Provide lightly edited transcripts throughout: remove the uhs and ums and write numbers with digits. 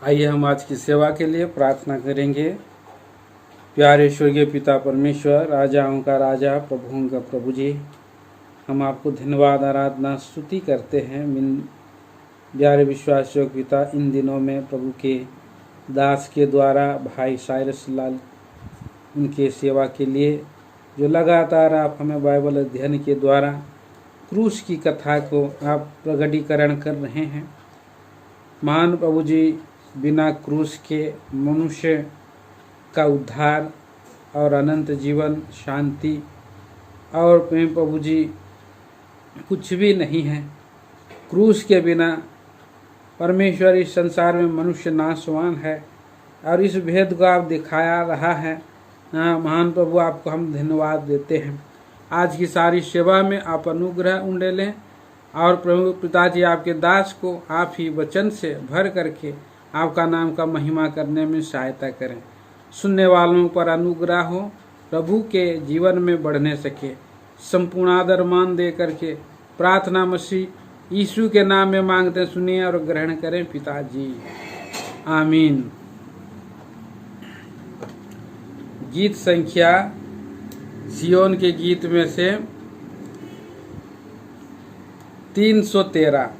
आइए हम आज की सेवा के लिए प्रार्थना करेंगे। प्यारे स्वर्गीय पिता परमेश्वर, राजाओं का राजा, प्रभुओं का प्रभु जी, हम आपको धन्यवाद, आराधना, स्तुति करते हैं। प्यारे विश्वासियों पिता, इन दिनों में प्रभु के दास के द्वारा भाई साइरस लाल उनके सेवा के लिए जो लगातार आप हमें बाइबल अध्ययन के द्वारा क्रूस की कथा को आप प्रगटीकरण कर रहे हैं। महान प्रभु जी, बिना क्रूस के मनुष्य का उद्धार और अनंत जीवन, शांति और प्रेम प्रभु जी कुछ भी नहीं है। क्रूस के बिना परमेश्वर इस संसार में मनुष्य नाशवान है और इस भेद को आप दिखाया रहा है। महान प्रभु, आपको हम धन्यवाद देते हैं। आज की सारी सेवा में आप अनुग्रह उंडेलें और प्रभु पिताजी आपके दास को आप ही वचन से भर करके आपका नाम का महिमा करने में सहायता करें। सुनने वालों पर अनुग्रह हो, प्रभु के जीवन में बढ़ने सके। संपूर्ण आदर मान दे करके प्रार्थना मसीह यीशु के नाम में मांगते, सुनिए और ग्रहण करें पिताजी, आमीन। गीत संख्या सियोन के गीत में से 313।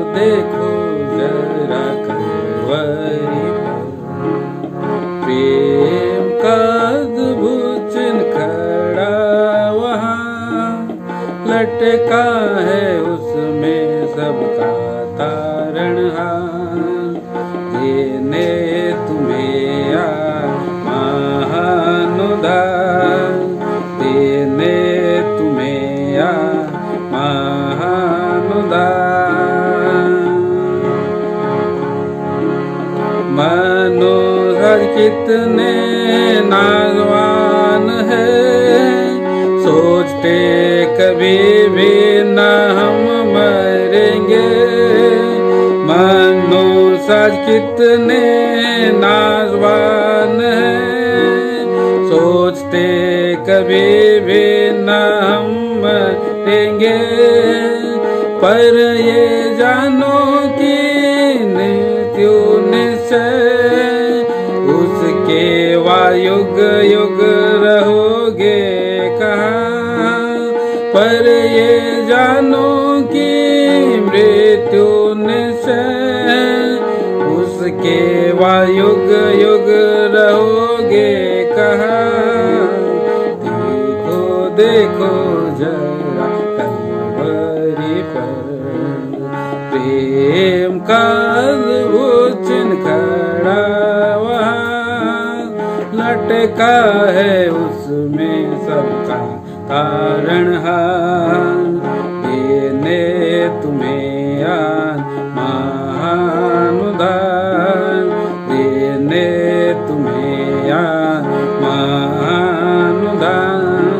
देखो जरा कलवरी पर प्रेम का अद्भुत चिन्ह खड़ा वहाँ लटका है, उसमें सबका तारणहार देने तुम्हें महान उद्धार, देने तुम्हें महान उद्धार। मनोहर कितने नागवान है, सोचते कभी भी न हम मरेंगे। मनोहर कितने नागवान है, सोचते कभी भी न हम मरेंगे। पर ये जानो कि उसके वायुग युग रहोगे कहाँ। पर ये जानो कि मृत्यु निश्चय उसके वायुग युग रहोगे कहाँ। देखो देखो जरा कलवरी पर प्रेम का अद्भुत चिन्ह खड़ा वहाँ लटका है, उसमें सबका तारणहार देने तुम्हें महान उद्धार, देने तुम्हें महान उद्धार।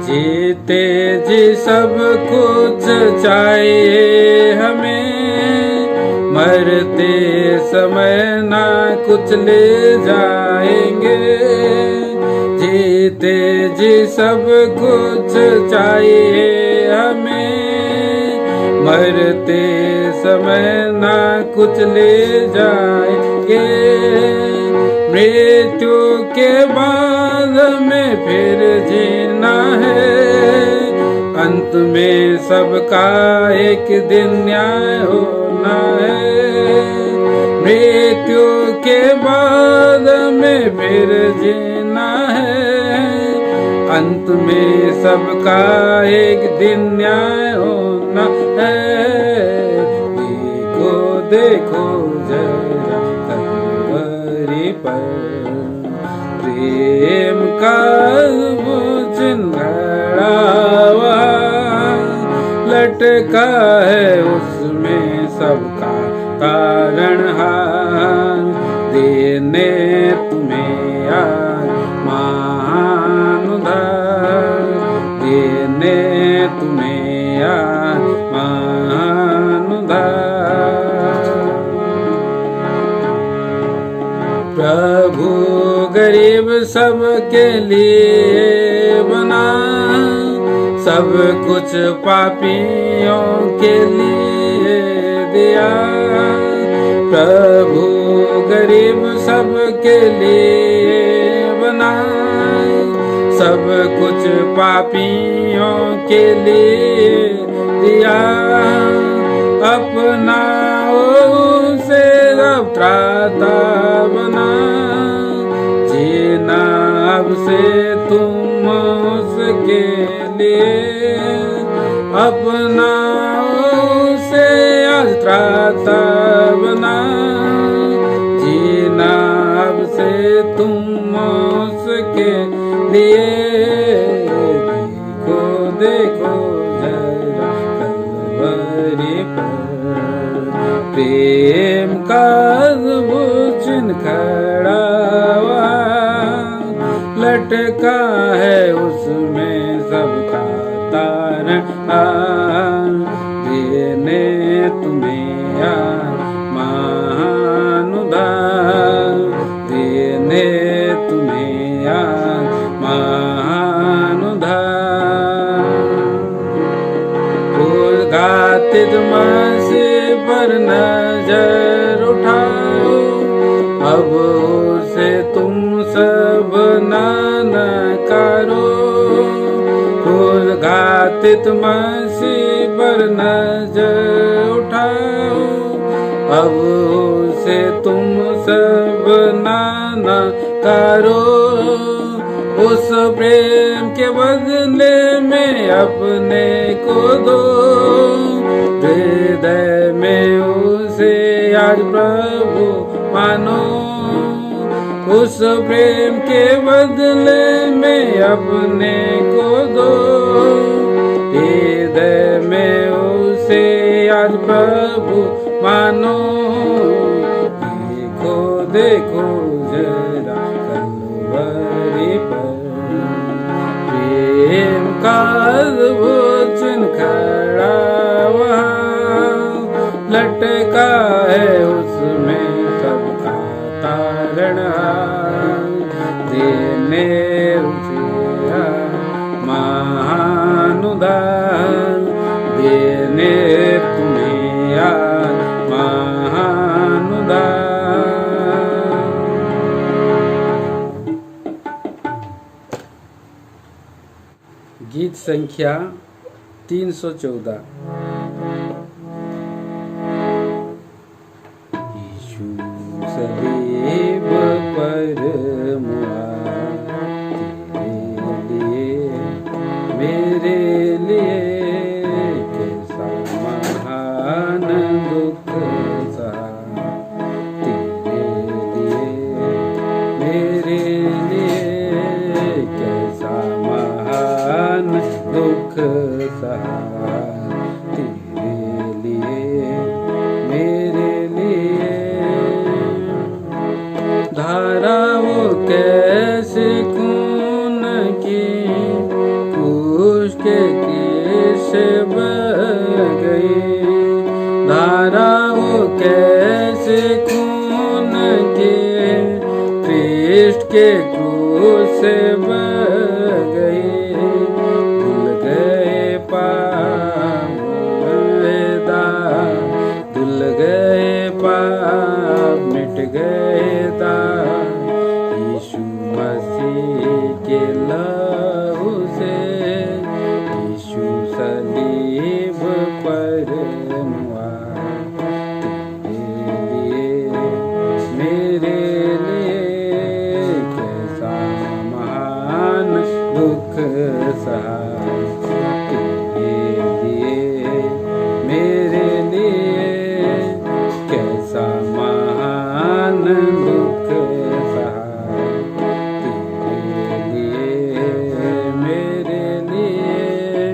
जीते जी सब कुछ चाहिए हमें, मरते समय ना कुछ ले जाएंगे। जीते जी सब कुछ चाहिए हमें, मरते समय ना कुछ ले जाएंगे। मृत्यु के बाद में फिर जीना है, अंत में सबका एक दिन न्याय होना है। मृत्यु के बाद में फिर जीना है, अंत में सबका एक दिन न्याय होना है। देखो देखो जरा कलवरी पर प्रेम का अद्भुत चिन्ह लटका है, उसमें सबका तारणहार देने तुम्हें महान उद्धार, देने तुम्हें महान उद्धार। प्रभु प्रभु गरीब सबके लिए बना, सब कुछ पापियों के लिए दिया। प्रभु गरीब सबके लिए बना, सब कुछ पापियों के लिए दिया। अपना उसे अब त्राता बना, जीना अब से तुम उसके लिए। अपना उसे अब त्राता बना, जीना अब से तुम उसके लिए। देखो देखो जरा कलवरी पर प्रेम का अद्भुत चिन्ह खड़ा हुआ, लटका है उसमें सबका तारण। देने तुम्हें महान उद्धार, देने तुम्हें महान उद्धार। उस घातित मसीह पर नजर उठाओ, अब उसे तुम सब ना नकारो। उस घातित मसीह पर नजर उठाओ, अब उसे तुम सब ना नकारो। उस प्रेम के बदले में अपने को दो, हृदय में उसे आज प्रभु मानो। उस प्रेम के बदले में अपने को दो, हृदय में उसे आज प्रभु मानो। देखो देखो जरा कलवरी पर प्रेम का अद्भुत चिन्ह खड़ा वहाँ, लटका है उसमें सबका तारण। देने उसे महान उद्धार, देने तुम्हें महान उद्धार। गीत संख्या 314। यीशु सलीब पर मुआ, तेरे लिए मेरे लिए कैसा महान दुख सहा। तेरे लिए मेरे लिए कैसा महान दुख सहा। तेरे लिए मेरे लिए धारा वो कैसे खून की क्रूस के से बह गई। धारा वो कैसे खून के कृष्ण के क्रूस से बह गई। धुल गए पाप दाग, धुल गए पाप मिट गए दाग। यीशु मसीह के लहू से, यीशु सलीब पर मुआ। तेरे लिए मेरे लिए कैसा महान दुख सहा। तेरे लिए मेरे लिए कैसा महान दुख सहा। तेरे लिए मेरे लिए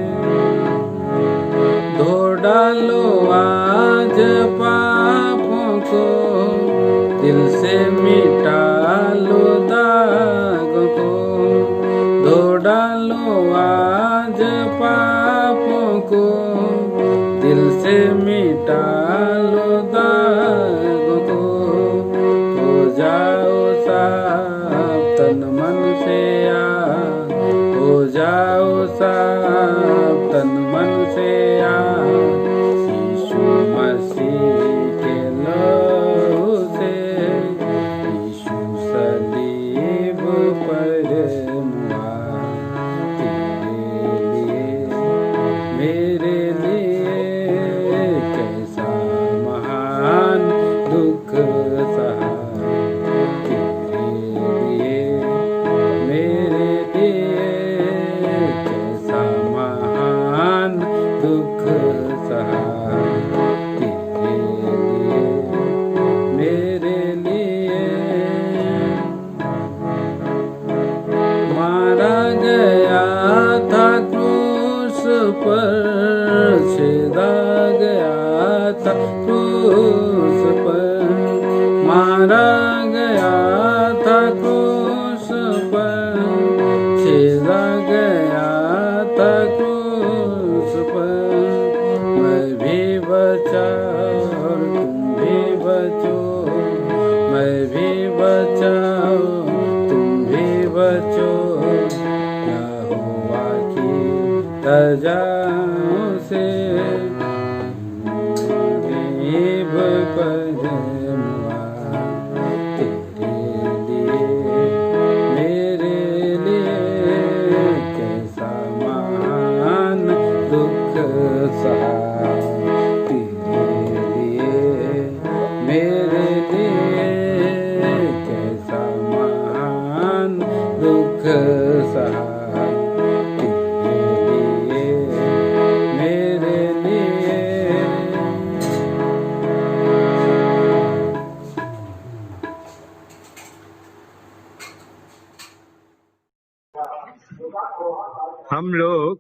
धो डालो आज पापों को, दिल से मिटा लो दाग को। धो डालो आज पापों को, दिल से मिटा लो दाग को। हो जाओ सा सजाओं से देव परमुआ तेरे लिए मेरे लिए कैसा मान दुख सहा तेरे लिए मेरे लिए कैसा मान दुख सहा हम लोग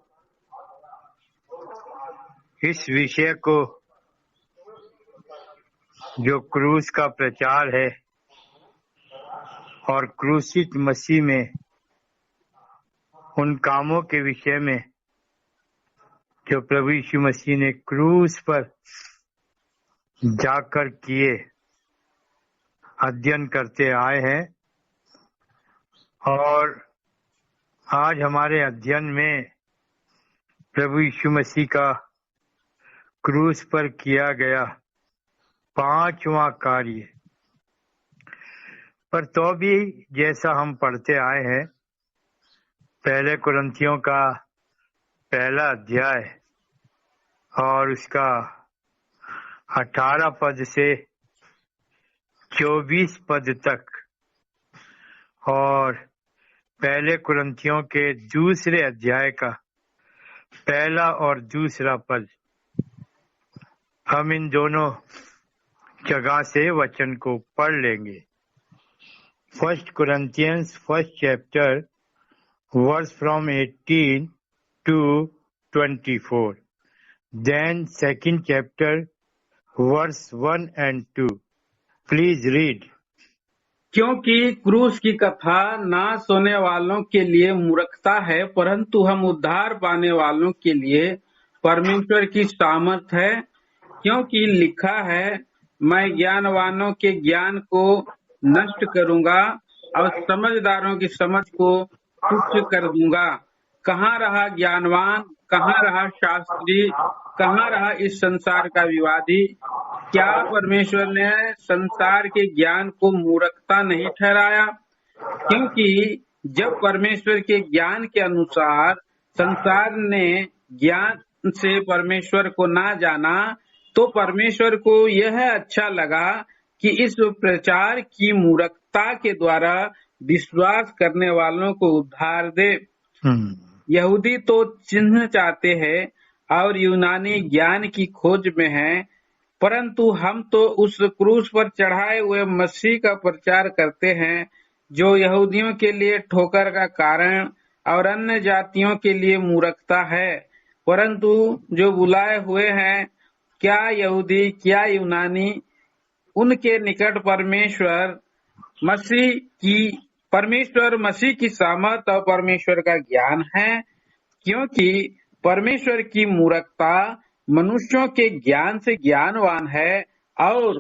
इस विषय को जो क्रूस का प्रचार है और क्रूसित मसीह में उन कामों के विषय में जो प्रभु यीशु मसीह ने क्रूस पर जाकर किए अध्ययन करते आए हैं। और आज हमारे अध्ययन में प्रभु यीशु मसीह का क्रूस पर किया गया 5वां कार्य। पर तो भी जैसा हम पढ़ते आए हैं, पहले कुरिन्थियों का 1 अध्याय और उसका 18 पद से 24 पद तक और पहले कुरिन्थियों के 2 अध्याय का 1 और 2 पद, हम इन दोनों जगह से वचन को पढ़ लेंगे। 1 Corinthians 1st chapter verse from 18 to 24, then 2nd chapter verse 1 and 2. Please read. क्योंकि क्रूस की कथा नाश होने वालों के लिए मूर्खता है, परंतु हम उद्धार पाने वालों के लिए परमेश्वर की सामर्थ है। क्योंकि लिखा है, मैं ज्ञानवानों के ज्ञान को नष्ट करूंगा और समझदारों की समझ को तुच्छ कर दूंगा। कहाँ रहा ज्ञानवान, कहाँ रहा शास्त्री, कहाँ रहा इस संसार का विवादी? क्या परमेश्वर ने संसार के ज्ञान को मूर्खता नहीं ठहराया? क्योंकि जब परमेश्वर के ज्ञान के अनुसार संसार ने ज्ञान से परमेश्वर को ना जाना, तो परमेश्वर को यह अच्छा लगा कि इस प्रचार की मूर्खता के द्वारा विश्वास करने वालों को उद्धार दे। यहूदी तो चिन्ह चाहते हैं और यूनानी ज्ञान की खोज में हैं, परंतु हम तो उस क्रूस पर चढ़ाए हुए मसीह का प्रचार करते हैं, जो यहूदियों के लिए ठोकर का कारण और अन्य जातियों के लिए मूर्खता है। परंतु जो बुलाए हुए हैं, क्या यहूदी क्या यूनानी, उनके निकट परमेश्वर मसीह की सामर्थ और परमेश्वर का ज्ञान है। क्योंकि परमेश्वर की मूर्खता मनुष्यों के ज्ञान से ज्ञानवान है और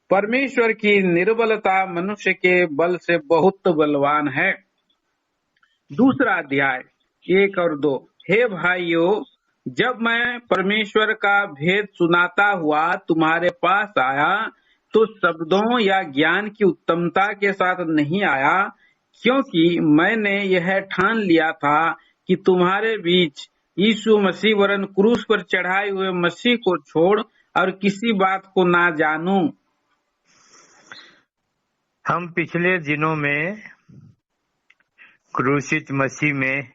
परमेश्वर की निर्बलता मनुष्य के बल से बहुत बलवान है। 2 अध्याय 1 और 2। हे भाइयों, जब मैं परमेश्वर का भेद सुनाता हुआ तुम्हारे पास आया, तो शब्दों या ज्ञान की उत्तमता के साथ नहीं आया, क्योंकि मैंने यह ठान लिया था कि तुम्हारे बीच यीशु मसीह वरन क्रूस पर चढ़ाए हुए मसीह को छोड़ और किसी बात को ना जानूं। हम पिछले दिनों में क्रूसित मसीह में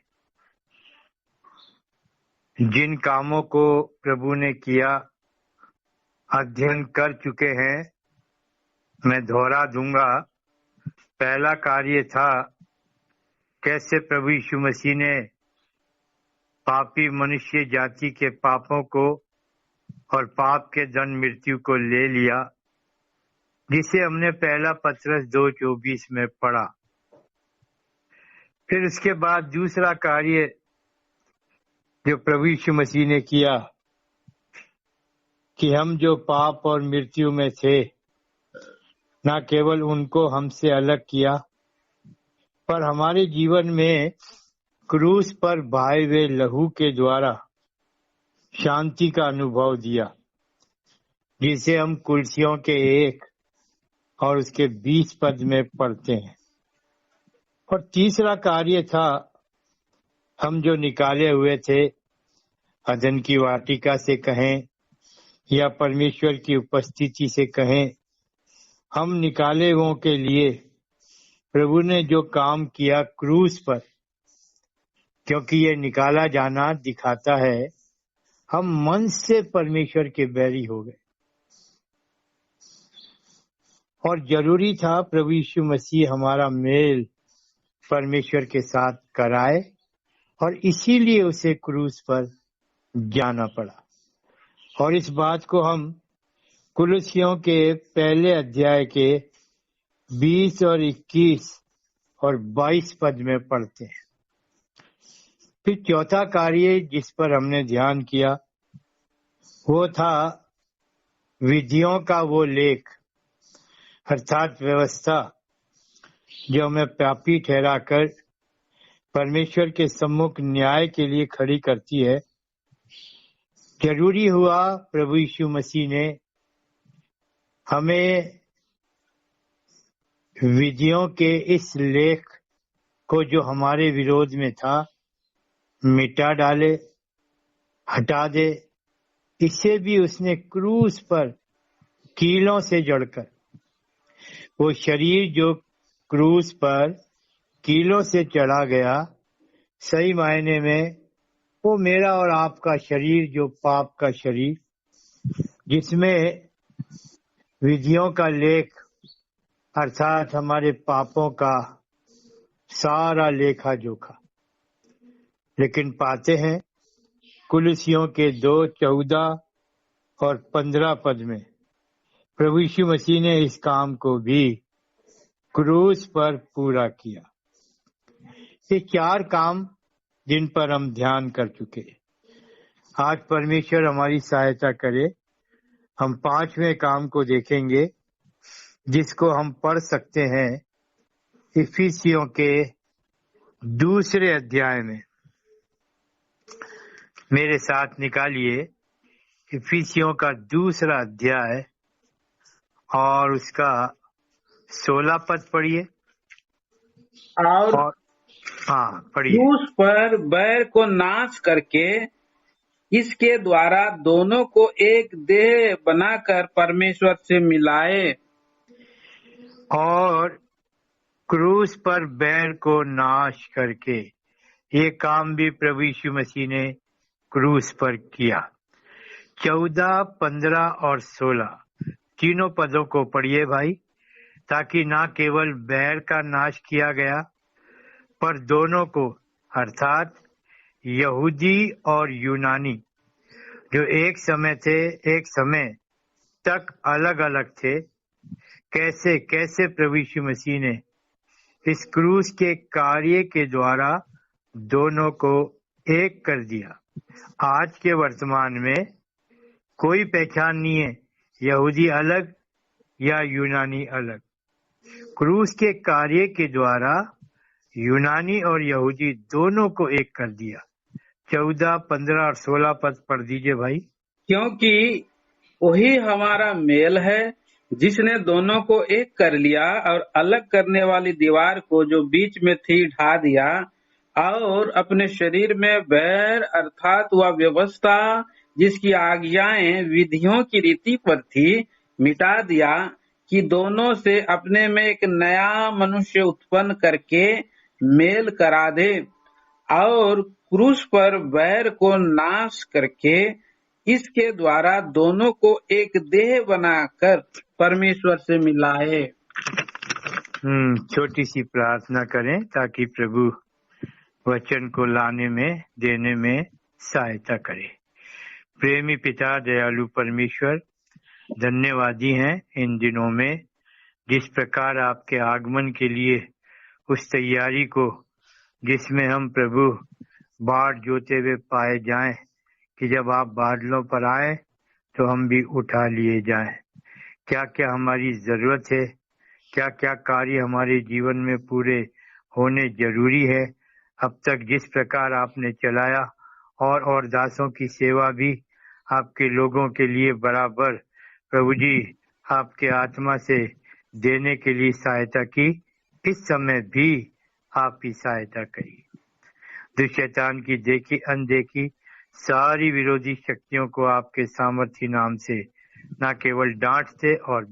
जिन कामों को प्रभु ने किया अध्ययन कर चुके हैं। मैं दोहरा दूंगा। पहला कार्य था कैसे प्रभु यीशु मसीह ने पापी मनुष्य जाति के पापों को और पाप के दंड मृत्यु को ले लिया, जिसे हमने पहला पत्रस 2:24 में पढ़ा। फिर उसके बाद दूसरा कार्य जो प्रभु यीशु मसीह ने किया कि हम जो पाप और मृत्यु में थे, न केवल उनको हमसे अलग किया, पर हमारे जीवन में क्रूस पर बहाए हुए लहू के द्वारा शांति का अनुभव दिया, जिसे हम कुर्सियों के 1 और उसके 20 पद में पढ़ते हैं। और तीसरा कार्य था, हम जो निकाले हुए थे अदन की वाटिका से कहें या परमेश्वर की उपस्थिति से कहें, हम निकाले हुओं के लिए प्रभु ने जो काम किया क्रूस पर, क्योंकि ये निकाला जाना दिखाता है हम मन से परमेश्वर के बैरी हो गए। और जरूरी था प्रभु यीशु मसीह हमारा मेल परमेश्वर के साथ कराए, और इसीलिए उसे क्रूस पर जाना पड़ा। और इस बात को हम कुलुस्सियों के पहले अध्याय के 20 और 21 और 22 पद में पढ़ते हैं। फिर चौथा कार्य जिस पर हमने ध्यान किया वो था विधियों का वो लेख, अर्थात व्यवस्था जो हमें पापी ठहराकर परमेश्वर के सम्मुख न्याय के लिए खड़ी करती है। जरूरी हुआ प्रभु यीशु मसीह ने हमें विधियों के इस लेख को जो हमारे विरोध में था मिटा डाले, हटा दे। इसे भी उसने क्रूस पर कीलों से जड़कर, वो शरीर जो क्रूस पर कीलों से चढ़ा गया, सही मायने में वो मेरा और आपका शरीर, जो पाप का शरीर, जिसमें विधियों का लेख अर्थात हमारे पापों का सारा लेखा जोखा। लेकिन पाते हैं कुलुस्सियों के 2:14 और 15 पद में प्रभु यीशु मसीह ने इस काम को भी क्रूस पर पूरा किया। ये 4 काम जिन पर हम ध्यान कर चुके। आज परमेश्वर हमारी सहायता करे, हम 5वें काम को देखेंगे जिसको हम पढ़ सकते हैं इफिसियों के 2 अध्याय में। मेरे साथ निकालिए इफिसियों का 2 अध्याय और उसका 16 पद पढ़िए। और हाँ पढ़िए। क्रूस पर बैर को नाश करके इसके द्वारा दोनों को एक देह बनाकर परमेश्वर से मिलाए। और क्रूस पर बैर को नाश करके, ये काम भी प्रभु यीशु मसीह ने क्रूस पर किया। 14, 15 और 16 तीनों पदों को पढ़िए भाई, ताकि ना केवल बैर का नाश किया गया पर दोनों को, अर्थात यहूदी और यूनानी जो एक समय तक अलग अलग थे, कैसे कैसे प्रभु यीशु मसीह ने इस क्रूस के कार्य के द्वारा दोनों को एक कर दिया। आज के वर्तमान में कोई पहचान नहीं है, यहूदी अलग या यूनानी अलग। क्रूस के कार्य के द्वारा यूनानी और यहूदी दोनों को एक कर दिया। 14, 15 और 16 पद पढ़ दीजिए भाई। क्योंकि वही हमारा मेल है जिसने दोनों को एक कर लिया और अलग करने वाली दीवार को जो बीच में थी ढा दिया, और अपने शरीर में बैर अर्थात वह व्यवस्था जिसकी आज्ञाएं विधियों की रीति पर थी मिटा दिया, कि दोनों से अपने में एक नया मनुष्य उत्पन्न करके मेल करा दे, और क्रूस पर बैर को नाश करके इसके द्वारा दोनों को एक देह बनाकर परमेश्वर से मिलाए। छोटी सी प्रार्थना करें ताकि प्रभु वचन को लाने में, देने में सहायता करे। प्रेमी पिता, दयालु परमेश्वर, धन्यवादी हैं इन दिनों में जिस प्रकार आपके आगमन के लिए उस तैयारी को, जिसमें हम प्रभु बाट जोते हुए पाए जाएं, कि जब आप बादलों पर आए तो हम भी उठा लिए जाएं। क्या क्या हमारी जरूरत है, क्या क्या कार्य हमारे जीवन में पूरे होने जरूरी है। अब तक जिस प्रकार आपने चलाया और दासों की सेवा भी आपके लोगों के लिए बराबर प्रभु जी आपके आत्मा से देने के लिए सहायता की। इस समय भी आप ही सहायता करिए। दुष्शैतान की देखी अनदेखी सारी विरोधी शक्तियों को आपके सामर्थी नाम से न केवल डांटते और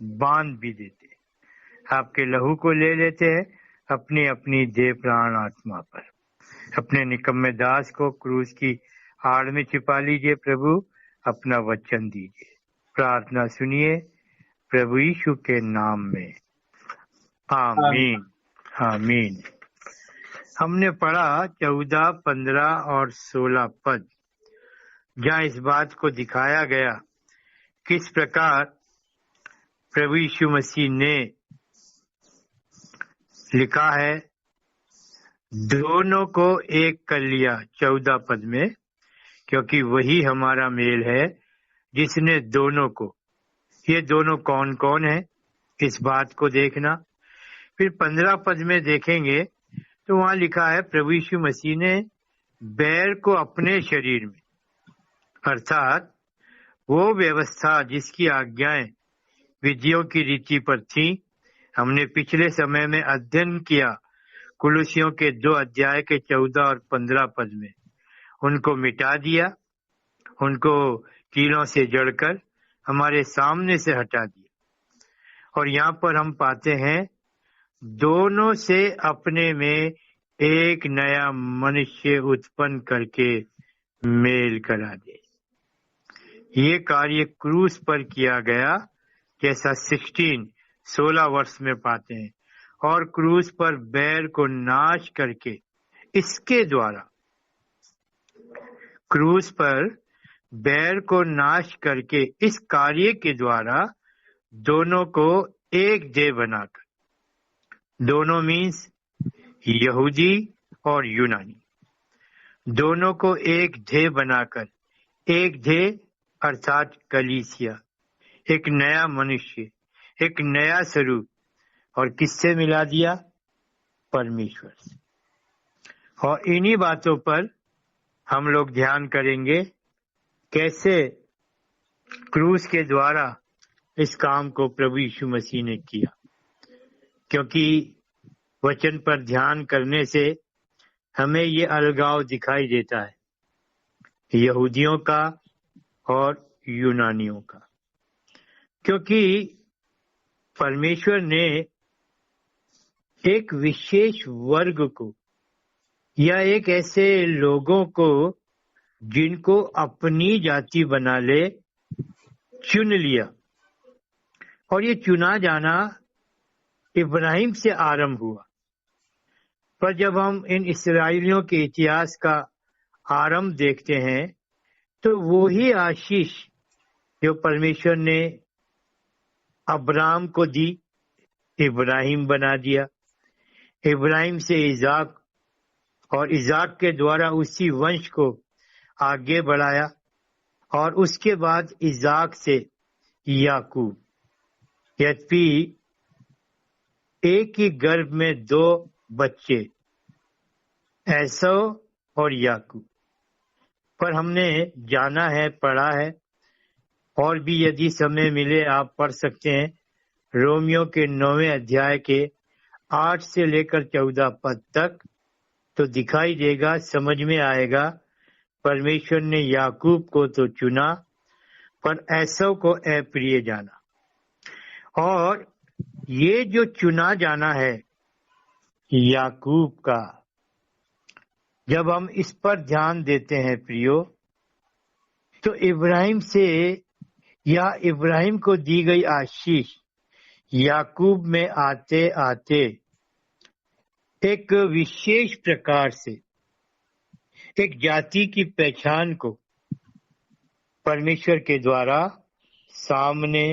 बांध भी देते, आपके लहू को ले लेते हैं अपनी अपनी देह प्राण आत्मा पर। अपने निकम्मे दास को क्रूस की आड़ में छिपा लीजिए प्रभु, अपना वचन दीजिए। प्रार्थना सुनिए प्रभु यीशु के नाम में, आमीन आमीन। हमने पढ़ा 14, 15 और 16 पद, जहाँ इस बात को दिखाया गया किस प्रकार प्रभु यीशु मसीह ने लिखा है दोनों को एक कर लिया 14 पद में, क्योंकि वही हमारा मेल है जिसने दोनों को, ये दोनों कौन कौन है इस बात को देखना। फिर 15 पद में देखेंगे तो वहां लिखा है प्रभु यीशु मसीह ने बैर को अपने शरीर में, अर्थात वो व्यवस्था जिसकी आज्ञाएं विधियों की रीति पर थी, हमने पिछले समय में अध्ययन किया कुलुसियों के 2 अध्याय के 14 और 15 पद में, उनको मिटा दिया, उनको कीलों से जड़कर हमारे सामने से हटा दिया। और यहाँ पर हम पाते हैं दोनों से अपने में एक नया मनुष्य उत्पन्न करके मेल करा दे। ये कार्य क्रूस पर किया गया, जैसा 16 वर्ष में पाते हैं, और क्रूस पर बैर को नाश करके इसके द्वारा, क्रूस पर बैर को नाश करके इस कार्य के द्वारा दोनों को एक देह बनाकर, दोनों मीन्स यहूदी और यूनानी, दोनों को एक देह बनाकर, एक देह अर्थात कलीसिया, एक नया मनुष्य, एक नया स्वरूप, और किससे मिला दिया? परमेश्वर से। और इन्हीं बातों पर हम लोग ध्यान करेंगे कैसे क्रूस के द्वारा इस काम को प्रभु यीशु मसीह ने किया, क्योंकि वचन पर ध्यान करने से हमें ये अलगाव दिखाई देता है यहूदियों का और यूनानियों का, क्योंकि परमेश्वर ने एक विशेष वर्ग को या एक ऐसे लोगों को जिनको अपनी जाति बना ले चुन लिया, और ये चुना जाना इब्राहिम से आरंभ हुआ। पर जब हम इन इस्राएलियों के इतिहास का आरंभ देखते हैं तो वो ही आशीष जो परमेश्वर ने अब्राहम को दी, इब्राहिम बना दिया, इब्राहिम से इजाक, और इजाक के द्वारा उसी वंश को आगे बढ़ाया, और उसके बाद इजाक से याकूब। यद्यपि एक ही गर्भ में 2 बच्चे, एसौ और याकूब, पर हमने जाना है, पढ़ा है, और भी यदि समय मिले आप पढ़ सकते हैं रोमियो के 9वें अध्याय के 8 से लेकर 14 पद तक, तो दिखाई देगा, समझ में आएगा परमेश्वर ने याकूब को तो चुना पर एसौ को अप्रिय जाना। और ये जो चुना जाना है याकूब का, जब हम इस पर ध्यान देते हैं प्रियो, तो इब्राहिम से या इब्राहिम को दी गई आशीष याकूब में आते आते एक विशेष प्रकार से एक जाति की पहचान को परमेश्वर के द्वारा सामने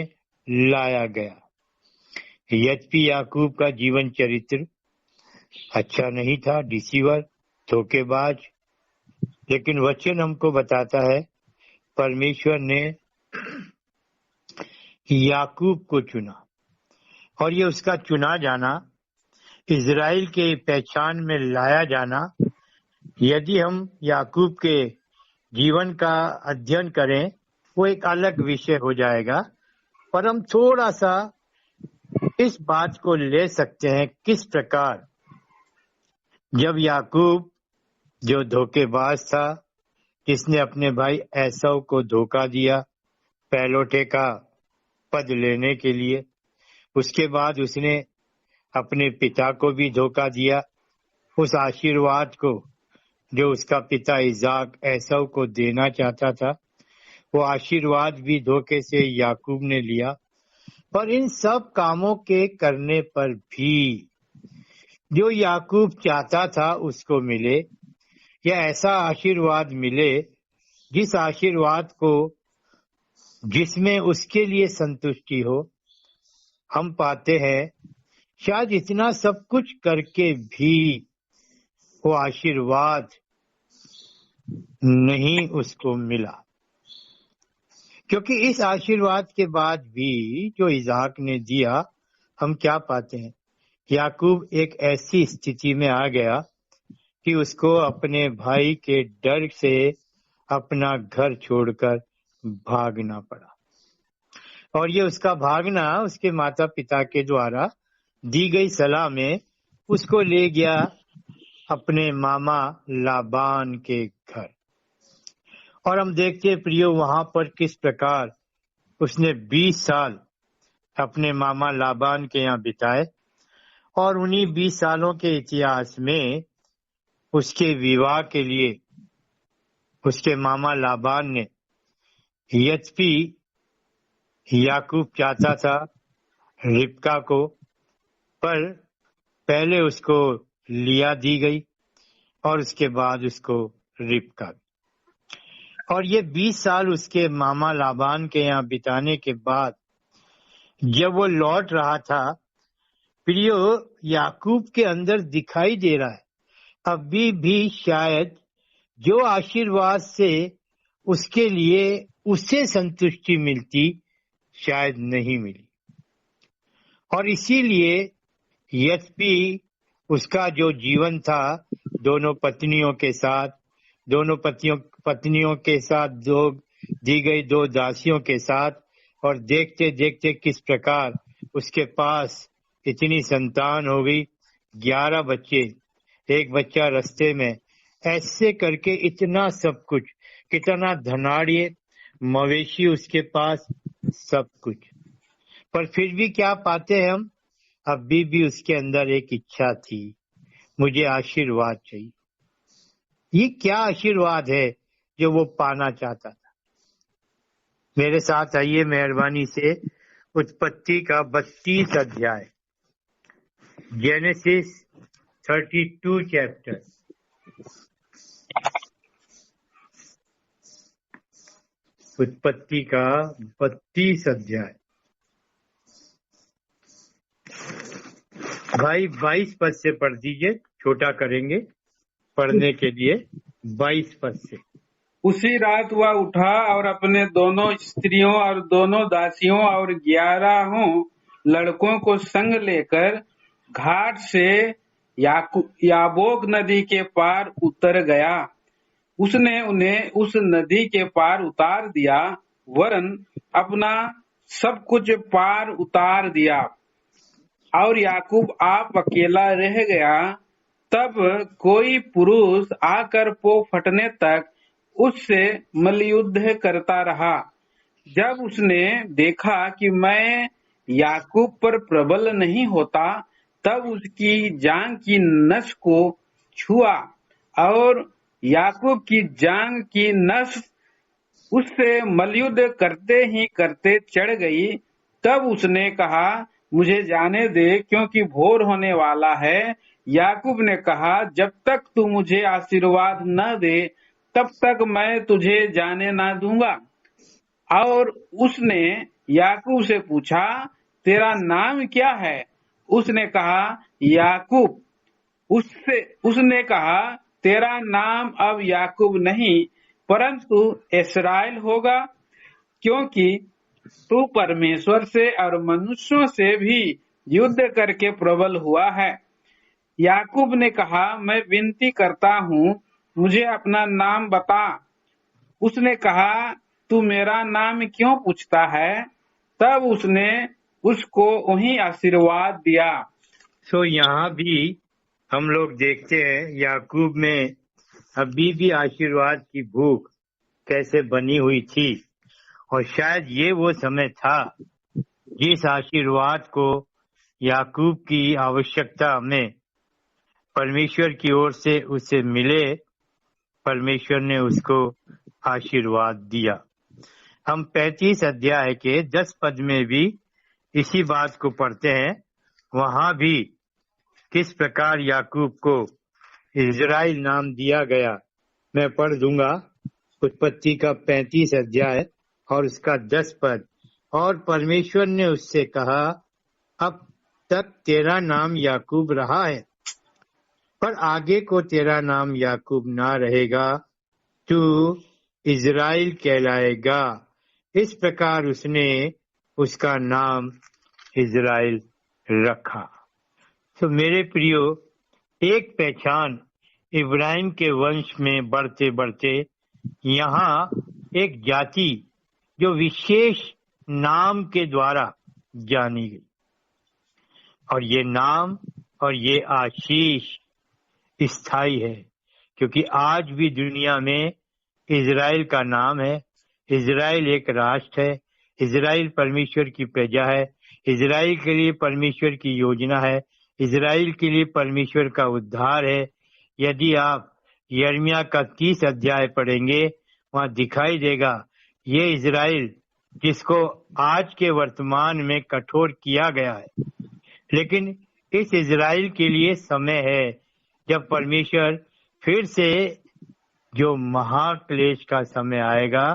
लाया गया। यद्यपि याकूब का जीवन चरित्र अच्छा नहीं था, डिसीवर, धोखेबाज, लेकिन वचन हमको बताता है परमेश्वर ने याकूब को चुना, और ये उसका चुना जाना, इज़राइल के पहचान में लाया जाना यदि हम याकूब के जीवन का अध्ययन करें वो एक अलग विषय हो जाएगा, पर हम थोड़ा सा इस बात को ले सकते हैं किस प्रकार जब याकूब जो धोखेबाज था, जिसने अपने भाई एसाव को धोखा दिया पहलोठे का पद लेने के लिए, उसके बाद उसने अपने पिता को भी धोखा दिया। उस आशीर्वाद को जो उसका पिता इजाक एसाव को देना चाहता था, वो आशीर्वाद भी धोखे से याकूब ने लिया। पर इन सब कामों के करने पर भी जो याकूब चाहता था उसको मिले, या ऐसा आशीर्वाद मिले जिस आशीर्वाद को जिसमें उसके लिए संतुष्टि हो, हम पाते हैं शायद इतना सब कुछ करके भी वो आशीर्वाद नहीं उसको मिला। क्योंकि इस आशीर्वाद के बाद भी जो इजाक ने दिया, हम क्या पाते हैं, याकूब एक ऐसी स्थिति में आ गया कि उसको अपने भाई के डर से अपना घर छोड़कर भागना पड़ा। और ये उसका भागना उसके माता पिता के द्वारा दी गई सलाह में उसको ले गया अपने मामा लाबान के घर। और हम देखते हैं प्रियो, वहां पर किस प्रकार उसने 20 साल अपने मामा लाबान के यहाँ बिताए। और उन्हीं 20 सालों के इतिहास में उसके विवाह के लिए उसके मामा लाबान ने, यद्यपि याकूब चाहता था रिबका को, पर पहले उसको लिया दी गई और उसके बाद उसको रिबका। और ये 20 साल उसके मामा लाबान के यहाँ बिताने के बाद जब वो लौट रहा था, प्रियो, याकूब के अंदर दिखाई दे रहा है अभी भी शायद जो आशीर्वाद से उसके लिए उससे संतुष्टि मिलती शायद नहीं मिली। और इसीलिए यद्यपि उसका जो जीवन था दोनों पत्नियों के साथ, दोनों पत्नियों के साथ दी गई 2 दासियों के साथ, और देखते देखते किस प्रकार उसके पास इतनी संतान हो गई, 11 बच्चे, 1 बच्चा रास्ते में, ऐसे करके इतना सब कुछ, कितना धनाढ़ मवेशी उसके पास, सब कुछ। पर फिर भी क्या पाते हैं हम, अभी भी उसके अंदर एक इच्छा थी, मुझे आशीर्वाद चाहिए। ये क्या आशीर्वाद है जो वो पाना चाहता था? मेरे साथ आइए मेहरबानी से उत्पत्ति का 32 अध्याय, जेनेसिस 32 चैप्टर। उत्पत्ति का 32 अध्याय भाई 22 पद से पढ़ दीजिए, छोटा करेंगे पढ़ने के लिए। 22 पद से। उसी रात वह उठा और अपने दोनों स्त्रियों और दोनों दासियों और 11 लड़कों को संग लेकर घाट से याबोक नदी के पार उतर गया। उसने उन्हें उस नदी के पार उतार दिया, वरन अपना सब कुछ पार उतार दिया, और याकूब आप अकेला रह गया। तब कोई पुरुष आकर पो फटने तक उससे मल्लयुद्ध करता रहा। जब उसने देखा कि मैं याकूब पर प्रबल नहीं होता, तब उसकी जांघ की नस को छुआ, और याकूब की जांघ की नस उससे मल्लयुद्ध करते ही करते चढ़ गई। तब उसने कहा, मुझे जाने दे, क्योंकि भोर होने वाला है। याकूब ने कहा, जब तक तू मुझे आशीर्वाद न दे तब तक मैं तुझे जाने ना दूंगा। और उसने याकूब से पूछा, तेरा नाम क्या है? उसने कहा, याकूब। उसने कहा, तेरा नाम अब याकूब नहीं, परंतु इस्राएल होगा, क्योंकि तू परमेश्वर से और मनुष्यों से भी युद्ध करके प्रबल हुआ है। याकूब ने कहा, मैं विनती करता हूँ, मुझे अपना नाम बता। उसने कहा, तू मेरा नाम क्यों पूछता है? तब उसने उसको वही आशीर्वाद दिया। सो यहाँ भी हम लोग देखते हैं याकूब में अभी भी आशीर्वाद की भूख कैसे बनी हुई थी, और शायद ये वो समय था जिस आशीर्वाद को याकूब की आवश्यकता में परमेश्वर की ओर से उसे मिले, परमेश्वर ने उसको आशीर्वाद दिया। हम 35 अध्याय के 10 पद में भी इसी बात को पढ़ते हैं। वहां भी किस प्रकार याकूब को इज़राइल नाम दिया गया। मैं पढ़ दूंगा उत्पत्ति का 35 अध्याय और उसका 10 पद। और परमेश्वर ने उससे कहा, अब तक तेरा नाम याकूब रहा है, पर आगे को तेरा नाम याकूब ना रहेगा, तू इज़राइल कहलाएगा। इस प्रकार उसने उसका नाम इज़राइल रखा। तो मेरे प्रियो, एक पहचान इब्राहिम के वंश में बढ़ते बढ़ते यहाँ एक जाति जो विशेष नाम के द्वारा जानी गई, और ये नाम और ये आशीष स्थायी है, क्योंकि आज भी दुनिया में इज़राइल का नाम है। इज़राइल एक राष्ट्र है, इज़राइल परमेश्वर की प्रजा है, इज़राइल के लिए परमेश्वर की योजना है, इज़राइल के लिए परमेश्वर का उद्धार है। यदि आप यिर्मयाह का 30 अध्याय पढ़ेंगे, वहाँ दिखाई देगा ये इज़राइल जिसको आज के वर्तमान में कठोर किया गया है, लेकिन इस इज़राइल के लिए समय है जब परमेश्वर फिर से जो महाक्लेश का समय आएगा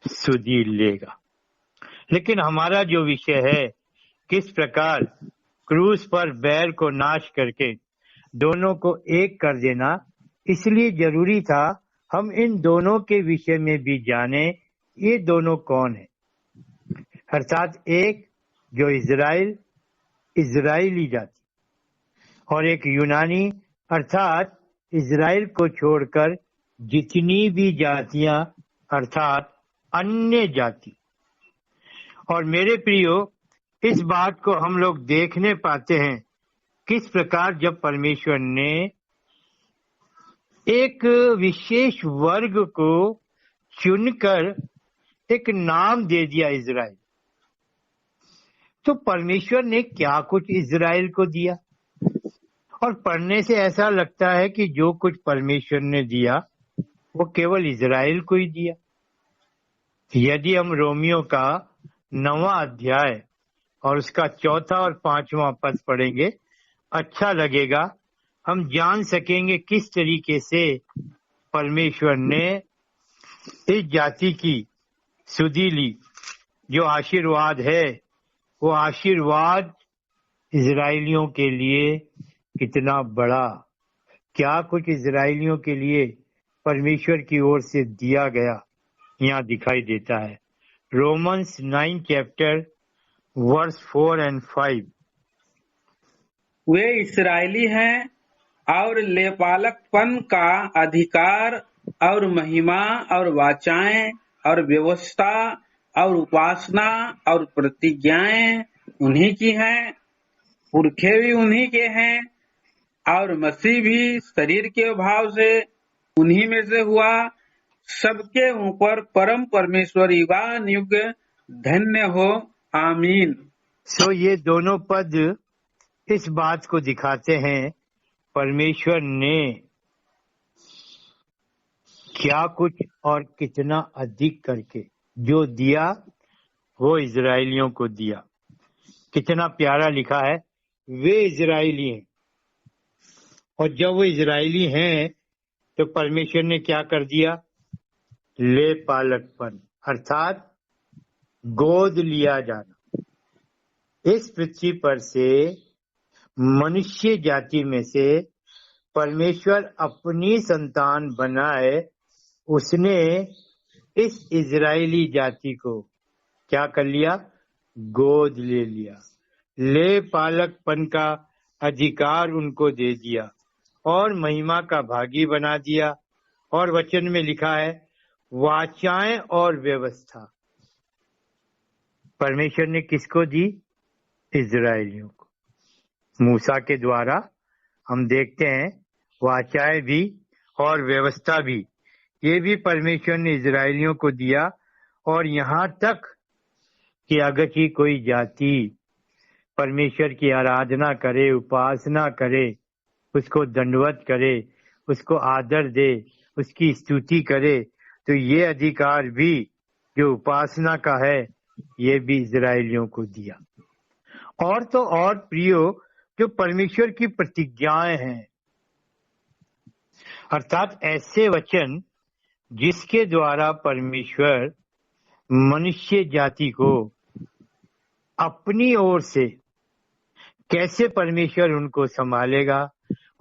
सुधी लेगा। लेकिन हमारा जो विषय है, किस प्रकार क्रूस पर बैर को नाश करके दोनों को एक कर देना, इसलिए जरूरी था हम इन दोनों के विषय में भी जाने ये दोनों कौन है। अर्थात एक जो इज़राइली जाति, और एक यूनानी अर्थात इज़राइल को छोड़कर जितनी भी जातियां अर्थात अन्य जाति। और मेरे प्रियो, इस बात को हम लोग देखने पाते हैं किस प्रकार जब परमेश्वर ने एक विशेष वर्ग को चुनकर एक नाम दे दिया इज़राइल, तो परमेश्वर ने क्या कुछ इज़राइल को दिया। और पढ़ने से ऐसा लगता है कि जो कुछ परमेश्वर ने दिया वो केवल इज़राइल को ही दिया। यदि हम रोमियो का 9वां अध्याय और उसका 4था और 5वां पद पढ़ेंगे, अच्छा लगेगा। हम जान सकेंगे किस तरीके से परमेश्वर ने इस जाति की सुधि ली। जो आशीर्वाद है वो आशीर्वाद इज़राइलियों के लिए कितना बड़ा, क्या कुछ इज़राइलियों के लिए परमेश्वर की ओर से दिया गया यहाँ दिखाई देता है। रोमन्स 9 चैप्टर वर्स 4 और 5। वे इस्राएली हैं और लेपालकपन का अधिकार और महिमा और वाचाएं और व्यवस्था और उपासना और प्रतिज्ञाएं उन्हीं की हैं। पुरखे भी उन्हीं के हैं और मसीह भी शरीर के भाव से उन्हीं में से हुआ। सबके ऊपर परम परमेश्वर युगानुयुग धन्य हो, आमीन। सो ये दोनों पद इस बात को दिखाते हैं परमेश्वर ने क्या कुछ और कितना अधिक करके जो दिया वो इज़राइलियों को दिया। कितना प्यारा लिखा है, वे इज़राइली हैं। और जब वो इज़राइली हैं तो परमेश्वर ने क्या कर दिया, ले पालकपन अर्थात गोद लिया जाना। इस पृथ्वी पर से मनुष्य जाति में से परमेश्वर अपनी संतान बनाए, उसने इस इज़राइली जाति को क्या कर लिया, गोद ले लिया। ले पालकपन का अधिकार उनको दे दिया। और महिमा का भागी बना दिया। और वचन में लिखा है वाचाएं और व्यवस्था परमेश्वर ने किसको दी? इजराइलियों को। मूसा के द्वारा हम देखते हैं वाचाएं भी और व्यवस्था भी, ये भी परमेश्वर ने इजराइलियों को दिया। और यहाँ तक कि अगर की कोई जाति परमेश्वर की आराधना करे, उपासना करे, उसको दंडवत करे, उसको आदर दे, उसकी स्तुति करे, तो ये अधिकार भी जो उपासना का है ये भी इजराइलियों को दिया। और तो और प्रियो, जो परमेश्वर की प्रतिज्ञाएं हैं, अर्थात ऐसे वचन जिसके द्वारा परमेश्वर मनुष्य जाति को अपनी ओर से कैसे परमेश्वर उनको संभालेगा,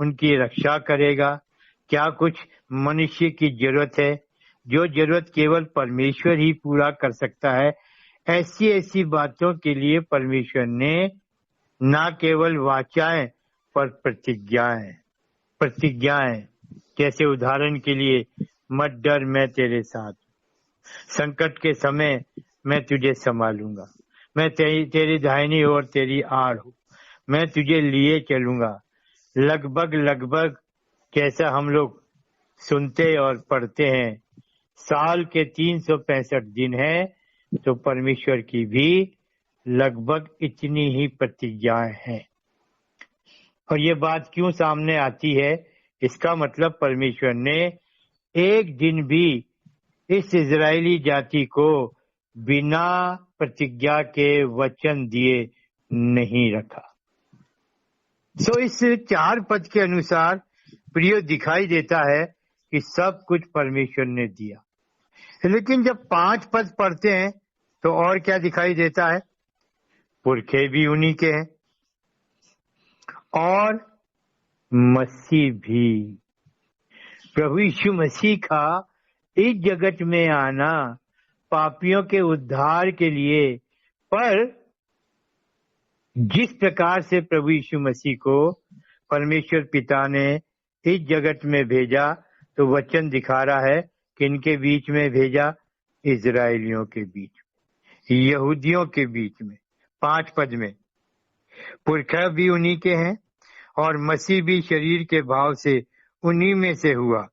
उनकी रक्षा करेगा, क्या कुछ मनुष्य की जरूरत है, जो जरूरत केवल परमेश्वर ही पूरा कर सकता है, ऐसी ऐसी बातों के लिए परमेश्वर ने न केवल वाचाएं पर प्रतिज्ञाएं जैसे उदाहरण के लिए मत डर, मैं तेरे साथ, संकट के समय मैं तुझे संभालूंगा, मैं तेरी दाहिनी ओर तेरी आड़ हूँ, मैं तुझे लिए चलूंगा। लगभग जैसा हम लोग सुनते और पढ़ते हैं, साल के 365 दिन है, तो परमेश्वर की भी लगभग इतनी ही प्रतिज्ञाएं हैं। और ये बात क्यों सामने आती है? इसका मतलब परमेश्वर ने एक दिन भी इस इजरायली जाति को बिना प्रतिज्ञा के वचन दिए नहीं रखा। सो इस 4 पद के अनुसार प्रिय दिखाई देता है कि सब कुछ परमेश्वर ने दिया। लेकिन जब 5 पद पढ़ते हैं तो और क्या दिखाई देता है? पुरखे भी उन्हीं के हैं और मसीह भी। प्रभु यीशु मसीह का इस जगत में आना पापियों के उद्धार के लिए, पर जिस प्रकार से प्रभु यीशु मसीह को परमेश्वर पिता ने इस जगत में भेजा, तो वचन दिखा रहा है कि इनके बीच में भेजा, इजराइलियों के बीच, यहूदियों के बीच में। 5 पद में पुरखा भी उन्हीं के हैं और मसीह भी शरीर के भाव से उन्हीं में से हुआ।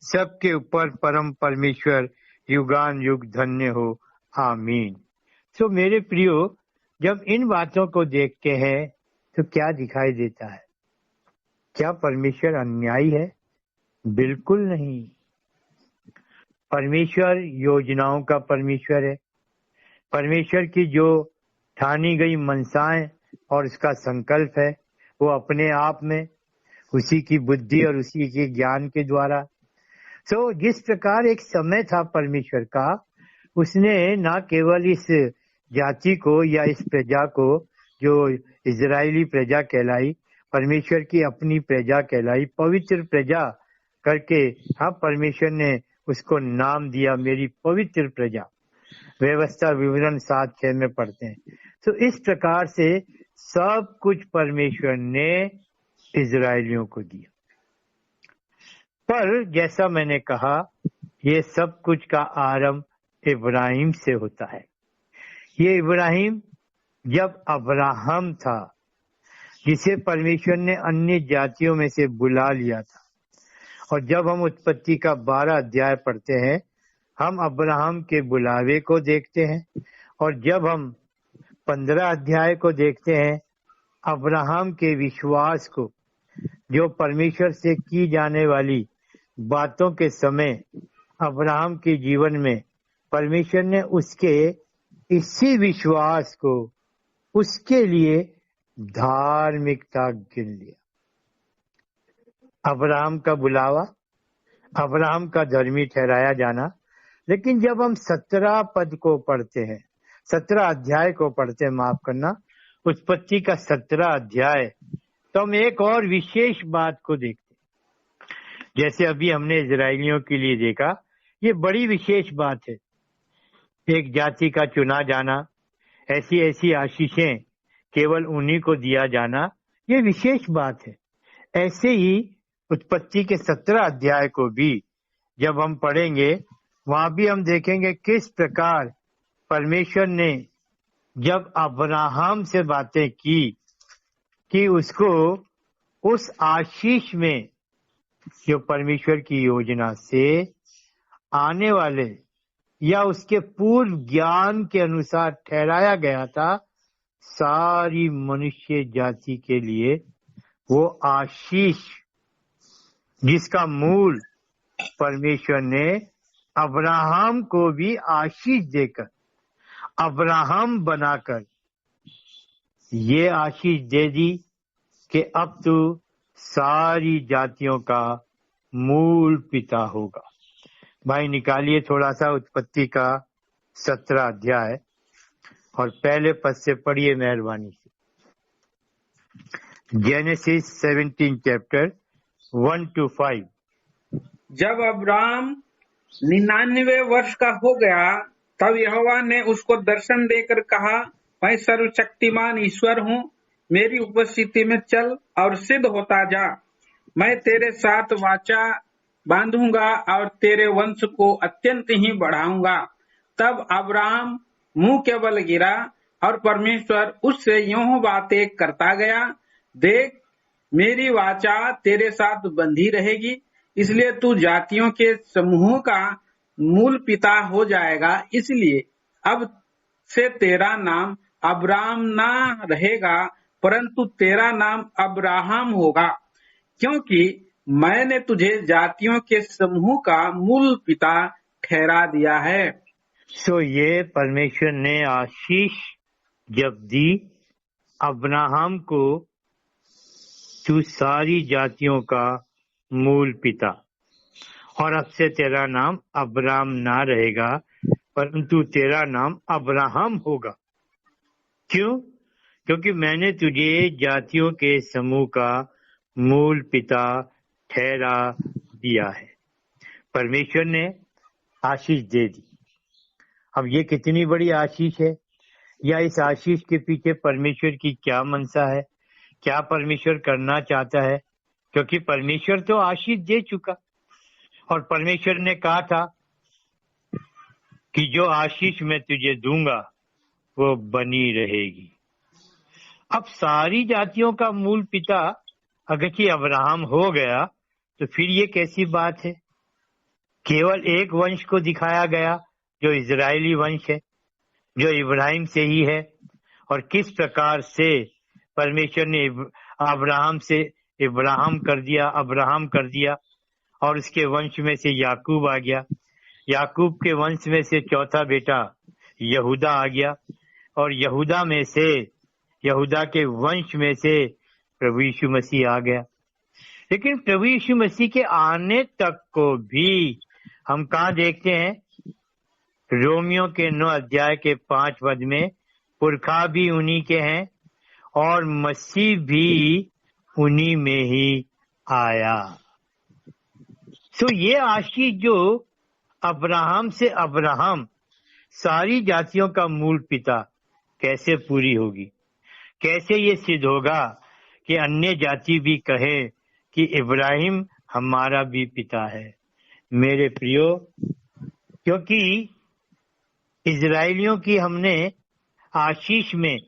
सबके ऊपर परम परमेश्वर युगान युग धन्य हो, आमीन। सो मेरे प्रियो, जब इन बातों को देखते हैं तो क्या दिखाई देता है? क्या परमेश्वर अन्यायी है? बिल्कुल नहीं। परमेश्वर योजनाओं का परमेश्वर है। परमेश्वर की जो ठानी गई मनसाएं और उसका संकल्प है, वो अपने आप में उसी की बुद्धि और उसी के ज्ञान के द्वारा। तो जिस प्रकार एक समय था परमेश्वर का, उसने न केवल इस जाति को या इस प्रजा को, जो इजरायली प्रजा कहलाई, परमेश्वर की अपनी प्रजा कहलाई, पवित्र प्रजा करके, हाँ, परमेश्वर ने उसको नाम दिया, मेरी पवित्र प्रजा। व्यवस्था विवरण 7:6 में पढ़ते हैं। तो इस प्रकार से सब कुछ परमेश्वर ने इजरायलियों को दिया। पर जैसा मैंने कहा, ये सब कुछ का आरंभ इब्राहिम से होता है। ये इब्राहिम जब अब्राहम था, जिसे परमेश्वर ने अन्य जातियों में से बुला लिया था। और जब हम उत्पत्ति का 12 अध्याय पढ़ते हैं, हम अब्राहम के बुलावे को देखते हैं। और जब हम 15 अध्याय को देखते हैं, अब्राहम के विश्वास को, जो परमेश्वर से की जाने वाली बातों के समय अब्राहम के जीवन में परमेश्वर ने उसके इसी विश्वास को उसके लिए धार्मिकता गिन लिया। अब्राहम का बुलावा, अब्राहम का धर्मी ठहराया जाना। लेकिन जब हम 17 पद को पढ़ते हैं, 17 अध्याय को पढ़ते हैं, माफ करना, उत्पत्ति का 17 अध्याय, तो हम एक और विशेष बात को देखते हैं। जैसे अभी हमने इजरायलियों के लिए देखा, ये बड़ी विशेष बात है। एक जाति का चुना जाना, ऐसी ऐसी आशीषें केवल उन्हीं को दिया जाना, ये विशेष बात है। ऐसे ही उत्पत्ति के 17 अध्याय को भी जब हम पढ़ेंगे, वहां भी हम देखेंगे किस प्रकार परमेश्वर ने जब अब्राहम से बातें की कि उसको उस आशीष में जो परमेश्वर की योजना से आने वाले या उसके पूर्व ज्ञान के अनुसार ठहराया गया था, सारी मनुष्य जाति के लिए वो आशीष जिसका मूल परमेश्वर ने अब्राहम को भी आशीष देकर, अब्राहम बनाकर ये आशीष दे दी कि अब तू सारी जातियों का मूल पिता होगा। भाई निकालिए थोड़ा सा उत्पत्ति का 17 अध्याय और पहले पद से पढ़िए मेहरबानी से। Genesis 17 chapter 1 to 5। जब अब्राम 99 वर्ष का हो गया, तब यहोवा ने उसको दर्शन देकर कहा, मैं सर्वशक्तिमान ईश्वर हूँ, मेरी उपस्थिति में चल और सिद्ध होता जा। मैं तेरे साथ वाचा बांधूंगा और तेरे वंश को अत्यंत ही बढ़ाऊंगा। तब अब्राम मुंह के बल गिरा और परमेश्वर उससे यूं बातें करता गया, देख मेरी वाचा तेरे साथ बंधी रहेगी, इसलिए तू जातियों के समूह का मूल पिता हो जाएगा। इसलिए अब से तेरा नाम अब्राम ना रहेगा, परंतु तेरा नाम अब्राहम होगा, क्योंकि मैंने तुझे जातियों के समूह का मूल पिता ठहरा दिया है। सो ये परमेश्वर ने आशीष जब दी अब्राहम को, तू सारी जातियों का मूल पिता, और अब से तेरा नाम अब्राम ना रहेगा, परंतु तेरा नाम अब्राहम होगा। क्यों? क्योंकि मैंने तुझे जातियों के समूह का मूल पिता ठहरा दिया है। परमेश्वर ने आशीष दे दी। अब ये कितनी बड़ी आशीष है, या इस आशीष के पीछे परमेश्वर की क्या मनसा है, क्या परमेश्वर करना चाहता है? क्योंकि परमेश्वर तो आशीष दे चुका, और परमेश्वर ने कहा था कि जो आशीष मैं तुझे दूंगा वो बनी रहेगी। अब सारी जातियों का मूल पिता अगर कि अब्राहम हो गया, तो फिर ये कैसी बात है? केवल एक वंश को दिखाया गया जो इजरायली वंश है, जो इब्राहिम से ही है, और किस प्रकार से परमेश्वर ने अब्राहम से इब्राहिम कर दिया, और उसके वंश में से याकूब आ गया, याकूब के वंश में से चौथा बेटा यहूदा आ गया, और यहूदा के वंश में से प्रभु यीशु मसीह आ गया। लेकिन प्रभु यीशु मसीह के आने तक को भी हम कहाँ देखते हैं? रोमियो के 9 अध्याय के 5 पद में, पुरखा भी उन्हीं के हैं और मसीह भी उन्हीं में ही आया। तो ये आशीष जो अब्राहम से अब्राहम, सारी जातियों का मूल पिता, कैसे पूरी होगी? कैसे ये सिद्ध होगा कि अन्य जाति भी कहे कि इब्राहिम हमारा भी पिता है? मेरे प्रियो, क्योंकि इजराइलियों की हमने आशीष में,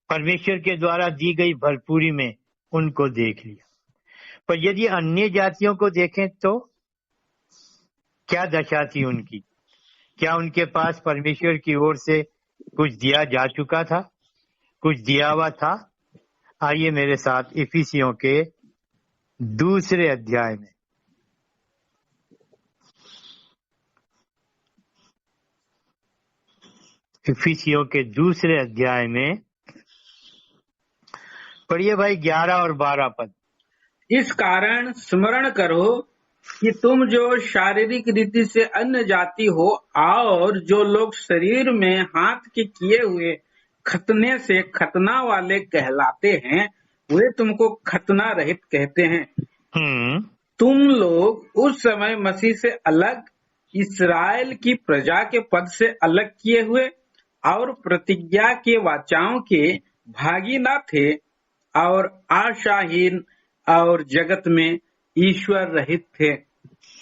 परमेश्वर के द्वारा दी गई भरपूरी में उनको देख लिया, पर यदि अन्य जातियों को देखें तो क्या दशा थी उनकी? क्या उनके पास परमेश्वर की ओर से कुछ दिया जा चुका था, कुछ दिया हुआ था? आइए मेरे साथ इफिसियों के 2 अध्याय में, इफिसियों के 2 अध्याय में पढ़िए भाई 11 और 12 पद। इस कारण स्मरण करो कि तुम जो शारीरिक रीति से अन्य जाति हो, और जो लोग शरीर में हाथ के किए हुए खतने से खतना वाले कहलाते हैं, वे तुमको खतना रहित कहते हैं। तुम लोग उस समय मसीह से अलग, इस्राएल की प्रजा के पद से अलग किए हुए और प्रतिज्ञा के वाचाओं के भागी न थे, और आशाहीन और जगत में ईश्वर रहित थे।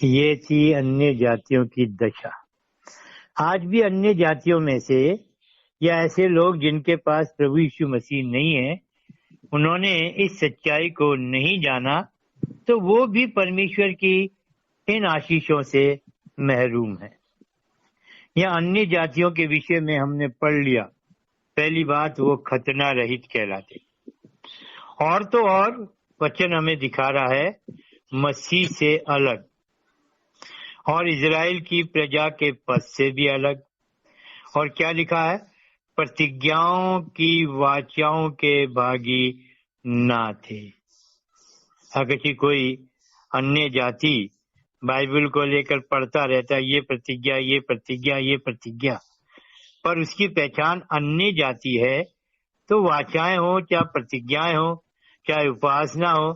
ये थी अन्य जातियों की दशा। आज भी अन्य जातियों में से या ऐसे लोग जिनके पास प्रभु यीशु मसीह नहीं है, उन्होंने इस सच्चाई को नहीं जाना, तो वो भी परमेश्वर की इन आशीषों से महरूम है। या अन्य जातियों के विषय में हमने पढ़ लिया, पहली बात वो खतना रहित कहलाते। और तो और वचन हमें दिखा रहा है मसीह से अलग और इजराइल की प्रजा के पद से भी अलग। और क्या लिखा है? प्रतिज्ञाओं की वाचाओं के भागी ना थे। अगर कोई अन्य जाति बाइबल को लेकर पढ़ता रहता है, ये प्रतिज्ञा, ये प्रतिज्ञा, ये प्रतिज्ञा, पर उसकी पहचान अन्य जाति है, तो वाचाएं हो, चाहे प्रतिज्ञाएं हो, चाहे उपासना हो,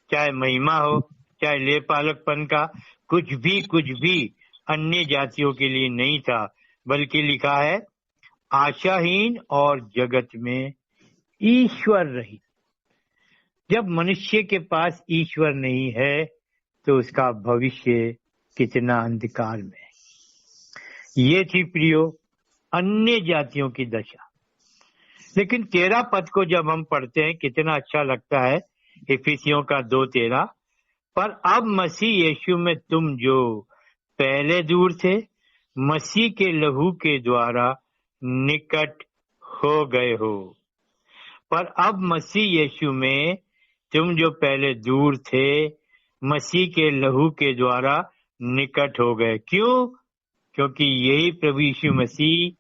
चाहे महिमा हो, चाहे लेपालकपन का कुछ भी अन्य जातियों के लिए नहीं था, बल्कि लिखा है आशाहीन और जगत में ईश्वर रहित। जब मनुष्य के पास ईश्वर नहीं है तो उसका भविष्य कितना अंधकार में है। ये थी प्रियो अन्य जातियों की दशा। लेकिन 13 पद को जब हम पढ़ते हैं कितना अच्छा लगता है, इफिसियों का 2:13, पर अब मसीह यीशु में तुम जो पहले दूर थे, मसीह के लहू के द्वारा निकट हो गए हो। पर अब मसीह यीशु में तुम जो पहले दूर थे, मसीह के लहू के द्वारा निकट हो गए। क्यों? क्योंकि यही प्रभु यीशु मसीह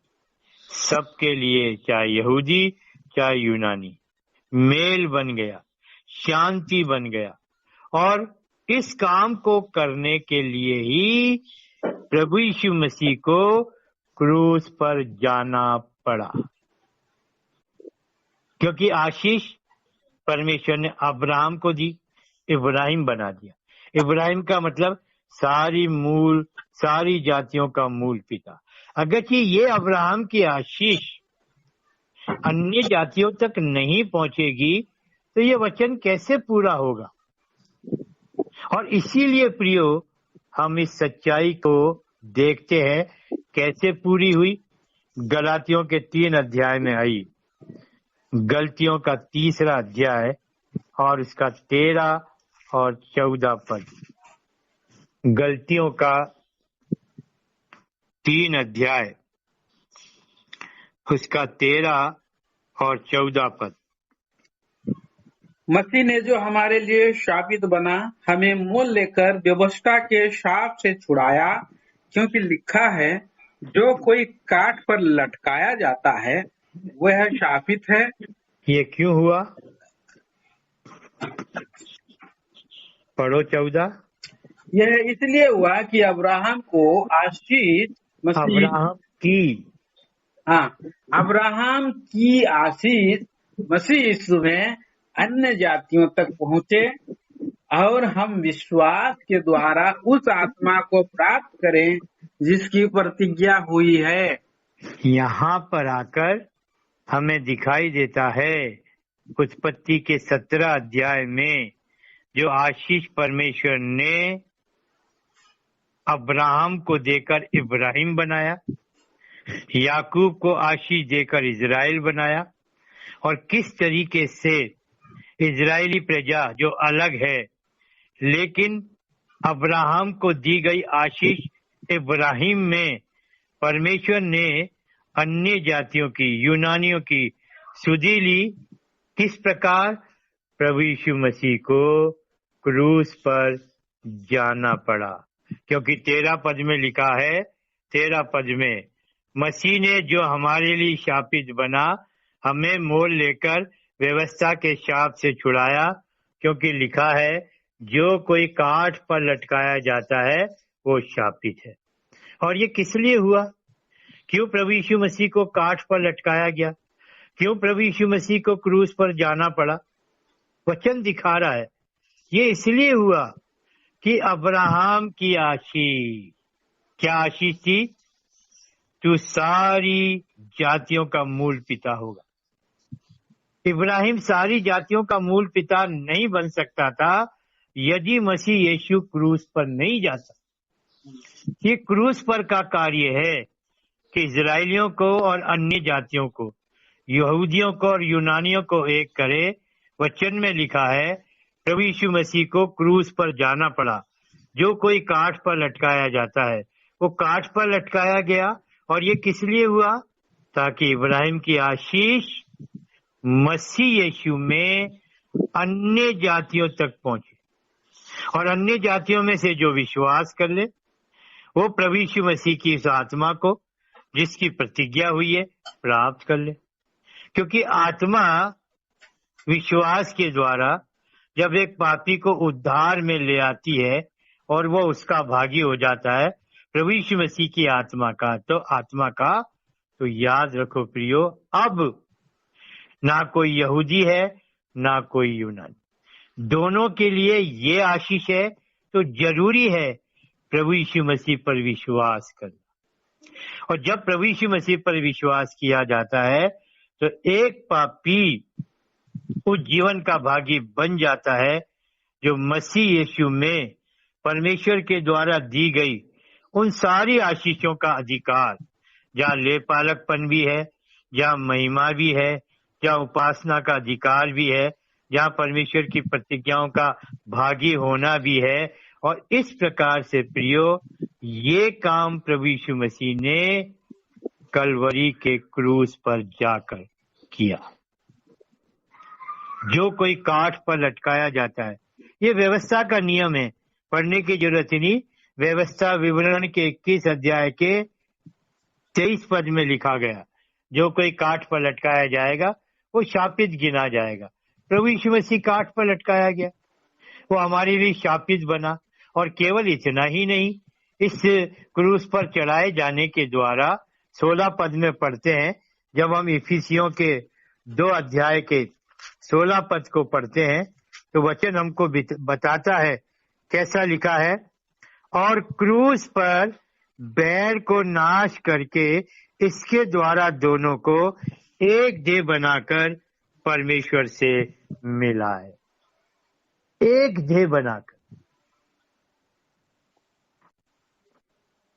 सबके लिए, चाहे यहूदी चाहे यूनानी, मेल बन गया, शांति बन गया। और इस काम को करने के लिए ही प्रभु यीशु मसीह को क्रूस पर जाना पड़ा। क्योंकि आशीष परमेश्वर ने अब्राहम को दी, इब्राहिम बना दिया। इब्राहिम का मतलब सारी जातियों का मूल पिता। अगर ये अब्राहम की आशीष अन्य जातियों तक नहीं पहुंचेगी तो ये वचन कैसे पूरा होगा? और इसीलिए प्रियो हम इस सच्चाई को देखते हैं कैसे पूरी हुई। गलातियों के 3 अध्याय में आई, गलतियों का 3रा अध्याय और उसका 13 और 14 पद। गलतियों का 3 अध्याय उसका 13 और 14 पद। मसीह ने जो हमारे लिए शापित बना, हमें मोल लेकर व्यवस्था के शाप से छुड़ाया, क्योंकि लिखा है, जो कोई काठ पर लटकाया जाता है वह शापित है। ये क्यों हुआ? पढ़ो 14। यह इसलिए हुआ कि अब्राहम को आशीष अब्राहम की आशीष मसीह यीशु में अन्य जातियों तक पहुँचे और हम विश्वास के द्वारा उस आत्मा को प्राप्त करें जिसकी प्रतिज्ञा हुई है। यहाँ पर आकर हमें दिखाई देता है उत्पत्ति के 17 अध्याय में जो आशीष परमेश्वर ने अब्राहम को देकर इब्राहिम बनाया, याकूब को आशीष देकर इजराइल बनाया, और किस तरीके से इजरायली प्रजा जो अलग है लेकिन अब्राहम को दी गई आशीष इब्राहिम में परमेश्वर ने अन्य जातियों की, यूनानियों की सुधि ली। किस प्रकार? प्रभु यीशु मसीह को क्रूस पर जाना पड़ा। क्योंकि 13 पद में लिखा है, 13 पद में मसीह ने जो हमारे लिए शापित बना, हमें मोल लेकर व्यवस्था के शाप से छुड़ाया। क्योंकि लिखा है, जो कोई काठ पर लटकाया जाता है वो शापित है। और ये किस लिए हुआ? क्यों प्रभु यीशु मसीह को काठ पर लटकाया गया? क्यों प्रभु यीशु मसीह को क्रूस पर जाना पड़ा? वचन दिखा रहा है, ये इसलिए हुआ कि अब्राहम की आशीष, क्या आशीष थी? तू सारी जातियों का मूल पिता होगा। इब्राहिम सारी जातियों का मूल पिता नहीं बन सकता था यदि मसीह यीशु क्रूस पर नहीं जाता। ये क्रूस पर का कार्य है कि इजरायलियों को और अन्य जातियों को, यहूदियों को और यूनानियों को एक करे। वचन में लिखा है प्रभु यीशु मसीह को क्रूस पर जाना पड़ा। जो कोई काठ पर लटकाया जाता है वो काठ पर लटकाया गया। और ये किस लिए हुआ? ताकि इब्राहिम की आशीष मसीह यीशु में अन्य जातियों तक पहुंचे और अन्य जातियों में से जो विश्वास कर ले वो प्रभु यीशु मसीह की इस आत्मा को जिसकी प्रतिज्ञा हुई है प्राप्त कर ले। क्योंकि आत्मा विश्वास के द्वारा जब एक पापी को उद्धार में ले आती है और वो उसका भागी हो जाता है प्रभु यीशु मसीह की आत्मा का, तो याद रखो प्रियो, अब ना कोई यहूदी है ना कोई यूनानी, दोनों के लिए ये आशीष है। तो जरूरी है प्रभु यीशु मसीह पर विश्वास करना। और जब प्रभु यीशु मसीह पर विश्वास किया जाता है तो एक पापी उस जीवन का भागी बन जाता है जो मसीह यीशु में परमेश्वर के द्वारा दी गई उन सारी आशीषों का अधिकार, जहाँ लेपालकपन भी है, जहाँ महिमा भी है, जहाँ उपासना का अधिकार भी है, जहाँ परमेश्वर की प्रतिज्ञाओं का भागी होना भी है। और इस प्रकार से प्रियो ये काम प्रभु यीशु मसीह ने कलवरी के क्रूस पर जाकर किया। जो कोई काठ पर लटकाया जाता है, ये व्यवस्था का नियम है, पढ़ने की जरूरत ही नहीं। व्यवस्था विवरण के 21 अध्याय के 23 पद में लिखा गया, जो कोई काठ पर लटकाया जाएगा वो शापित गिना जाएगा। प्रभु यीशु मसीह काठ पर लटकाया गया, वो हमारे लिए शापित बना। और केवल इतना ही नहीं, इस क्रूस पर चढ़ाए जाने के द्वारा 16 पद में पढ़ते हैं, जब हम इफिसियों के 2 अध्याय के 16 पद को पढ़ते हैं तो वचन हमको बताता है कैसा लिखा है। और क्रूस पर बैर को नाश करके इसके द्वारा दोनों को एक देह बनाकर परमेश्वर से मिलाए। एक देह बनाकर।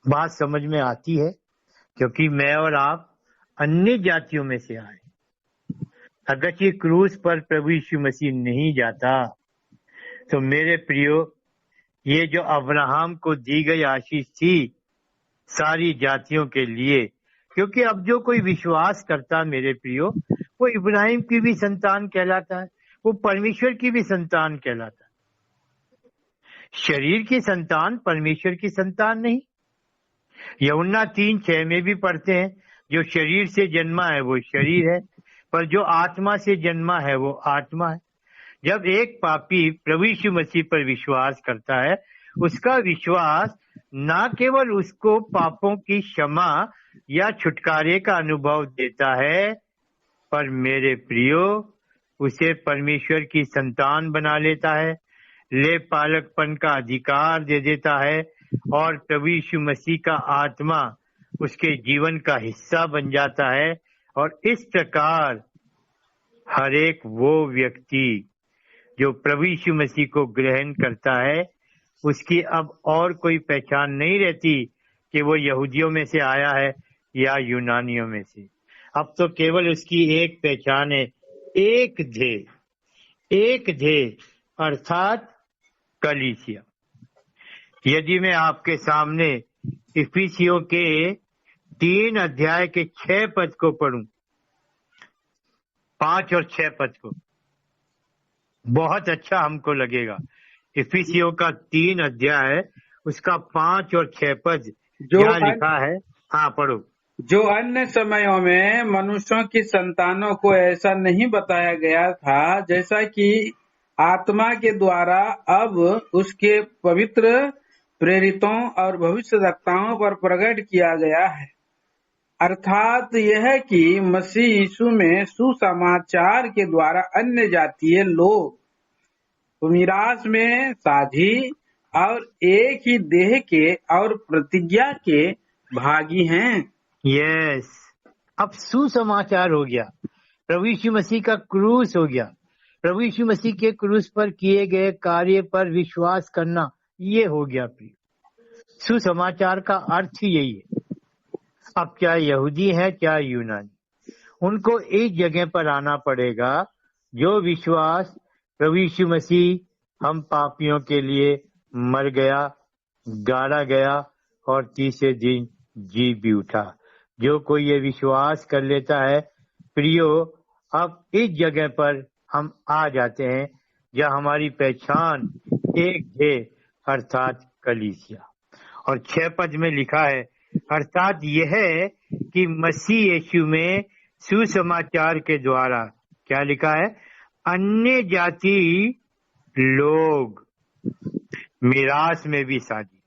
बात समझ में आती है? क्योंकि मैं और आप अन्य जातियों में से आए। अगर ये क्रूस पर प्रभु यीशु मसीह नहीं जाता तो मेरे प्रियो, ये जो अब्राहम को दी गई आशीष थी सारी जातियों के लिए, क्योंकि अब जो कोई विश्वास करता मेरे प्रियो वो इब्राहिम की भी संतान कहलाता है, वो परमेश्वर की भी संतान कहलाता है। शरीर की संतान परमेश्वर की संतान नहीं। यूहन्ना 3:6 में भी पढ़ते हैं, जो शरीर से जन्मा है वो शरीर है, पर जो आत्मा से जन्मा है वो आत्मा है। जब एक पापी प्रभु यीशु मसीह पर विश्वास करता है, उसका विश्वास न केवल उसको पापों की क्षमा या छुटकारे का अनुभव देता है, पर मेरे प्रियो उसे परमेश्वर की संतान बना लेता है, ले पालकपन का अधिकार दे देता है और प्रभु यीशु मसीह का आत्मा उसके जीवन का हिस्सा बन जाता है। और इस प्रकार हर एक वो व्यक्ति जो प्रभु यीशु मसीह को ग्रहण करता है, उसकी अब और कोई पहचान नहीं रहती कि वो यहूदियों में से आया है या यूनानियों में से। अब तो केवल उसकी एक पहचान है, एक ध्येय अर्थात कलीसिया। यदि मैं आपके सामने इफिसियों के 3 अध्याय के 6 पद को पढ़ूं, 5 और 6 पद को, बहुत अच्छा हमको लगेगा। इफिसियों का 3 अध्याय उसका 5 और 6 पद यहाँ लिखा है। हाँ पढ़ो। जो अन्य समयों में मनुष्यों की संतानों को ऐसा नहीं बताया गया था, जैसा कि आत्मा के द्वारा अब उसके पवित्र प्रेरितों और भविष्यद्वक्ताओं पर प्रकट किया गया है। अर्थात यह कि मसीह यीशु में सुसमाचार के द्वारा अन्य जातीय लोग मिरास में साझी और एक ही देह के और प्रतिज्ञा के भागी हैं। यस, अब सुसमाचार हो गया। प्रभु यीशु मसीह का क्रूस हो गया। प्रभु यीशु मसीह के क्रूस पर किए गए कार्य पर विश्वास करना, ये हो गया प्रिय। सुसमाचार का अर्थ ही यही है। अब चाहे यहूदी है चाहे यूनानी, उनको एक जगह पर आना पड़ेगा, जो विश्वास प्रभु यीशु मसीह हम पापियों के लिए मर गया, गाड़ा गया और तीसरे दिन जी भी उठा। जो कोई ये विश्वास कर लेता है प्रियो, अब इस जगह पर हम आ जाते हैं जहाँ हमारी पहचान एक है, अर्थात कलीसिया। और 6 पद में लिखा है, अर्थात यह है कि मसीह यीशु में सुसमाचार के द्वारा, क्या लिखा है, अन्य जाति लोग मिरास में भी साझी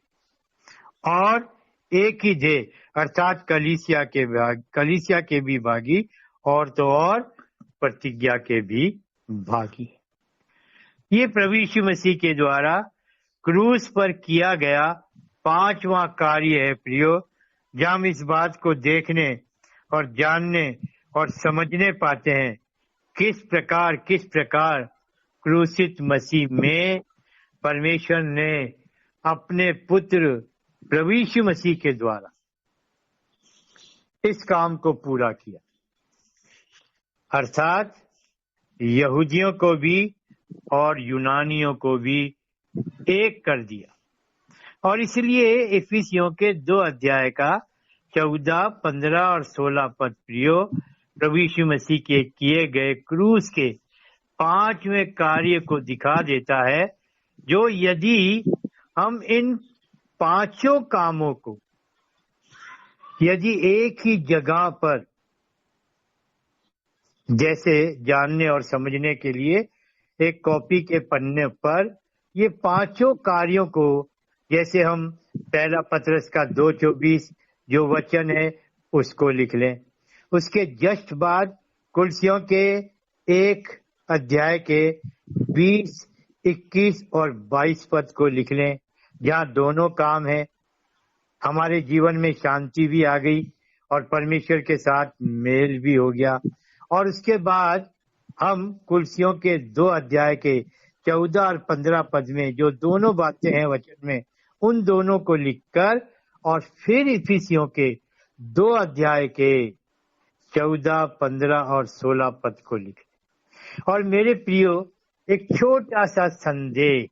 और एक ही देह अर्थात कलीसिया के भी भागी और तो और प्रतिज्ञा के भी भागी। ये प्रभु यीशु मसीह के द्वारा क्रूस पर किया गया 5वां कार्य है प्रियो, जहाँ हम इस बात को देखने और जानने और समझने पाते हैं किस प्रकार क्रूसित मसीह में परमेश्वर ने अपने पुत्र प्रभु यीशु मसीह के द्वारा इस काम को पूरा किया, अर्थात यहूदियों को भी और यूनानियों को भी एक कर दिया। और इसलिए इफिसियों के 2 अध्याय का 14, 15 और 16 पद प्रियो प्रभु यीशु मसीह के किए गए क्रूस के 5वें कार्य को दिखा देता है, जो यदि हम इन 5 कामों को यदि एक ही जगह पर, जैसे जानने और समझने के लिए एक कॉपी के पन्ने पर ये 5 कार्यों को, जैसे हम पहला पत्रस का 2:24 जो वचन है उसको लिख लें, उसके जस्ट बाद कुलसियों के 1 अध्याय के 20, 21 और 22 पद को लिख लें, जहाँ दोनों काम है। हमारे जीवन में शांति भी आ गई और परमेश्वर के साथ मेल भी हो गया। और उसके बाद हम कुलसियों के 2 अध्याय के 14 और 15 पद में जो दोनों बातें हैं वचन में, उन दोनों को लिखकर और फिर इफिसियों के 2 अध्याय के 14, 15 और 16 पद को लिखें। और मेरे प्रियो, एक छोटा सा संदेश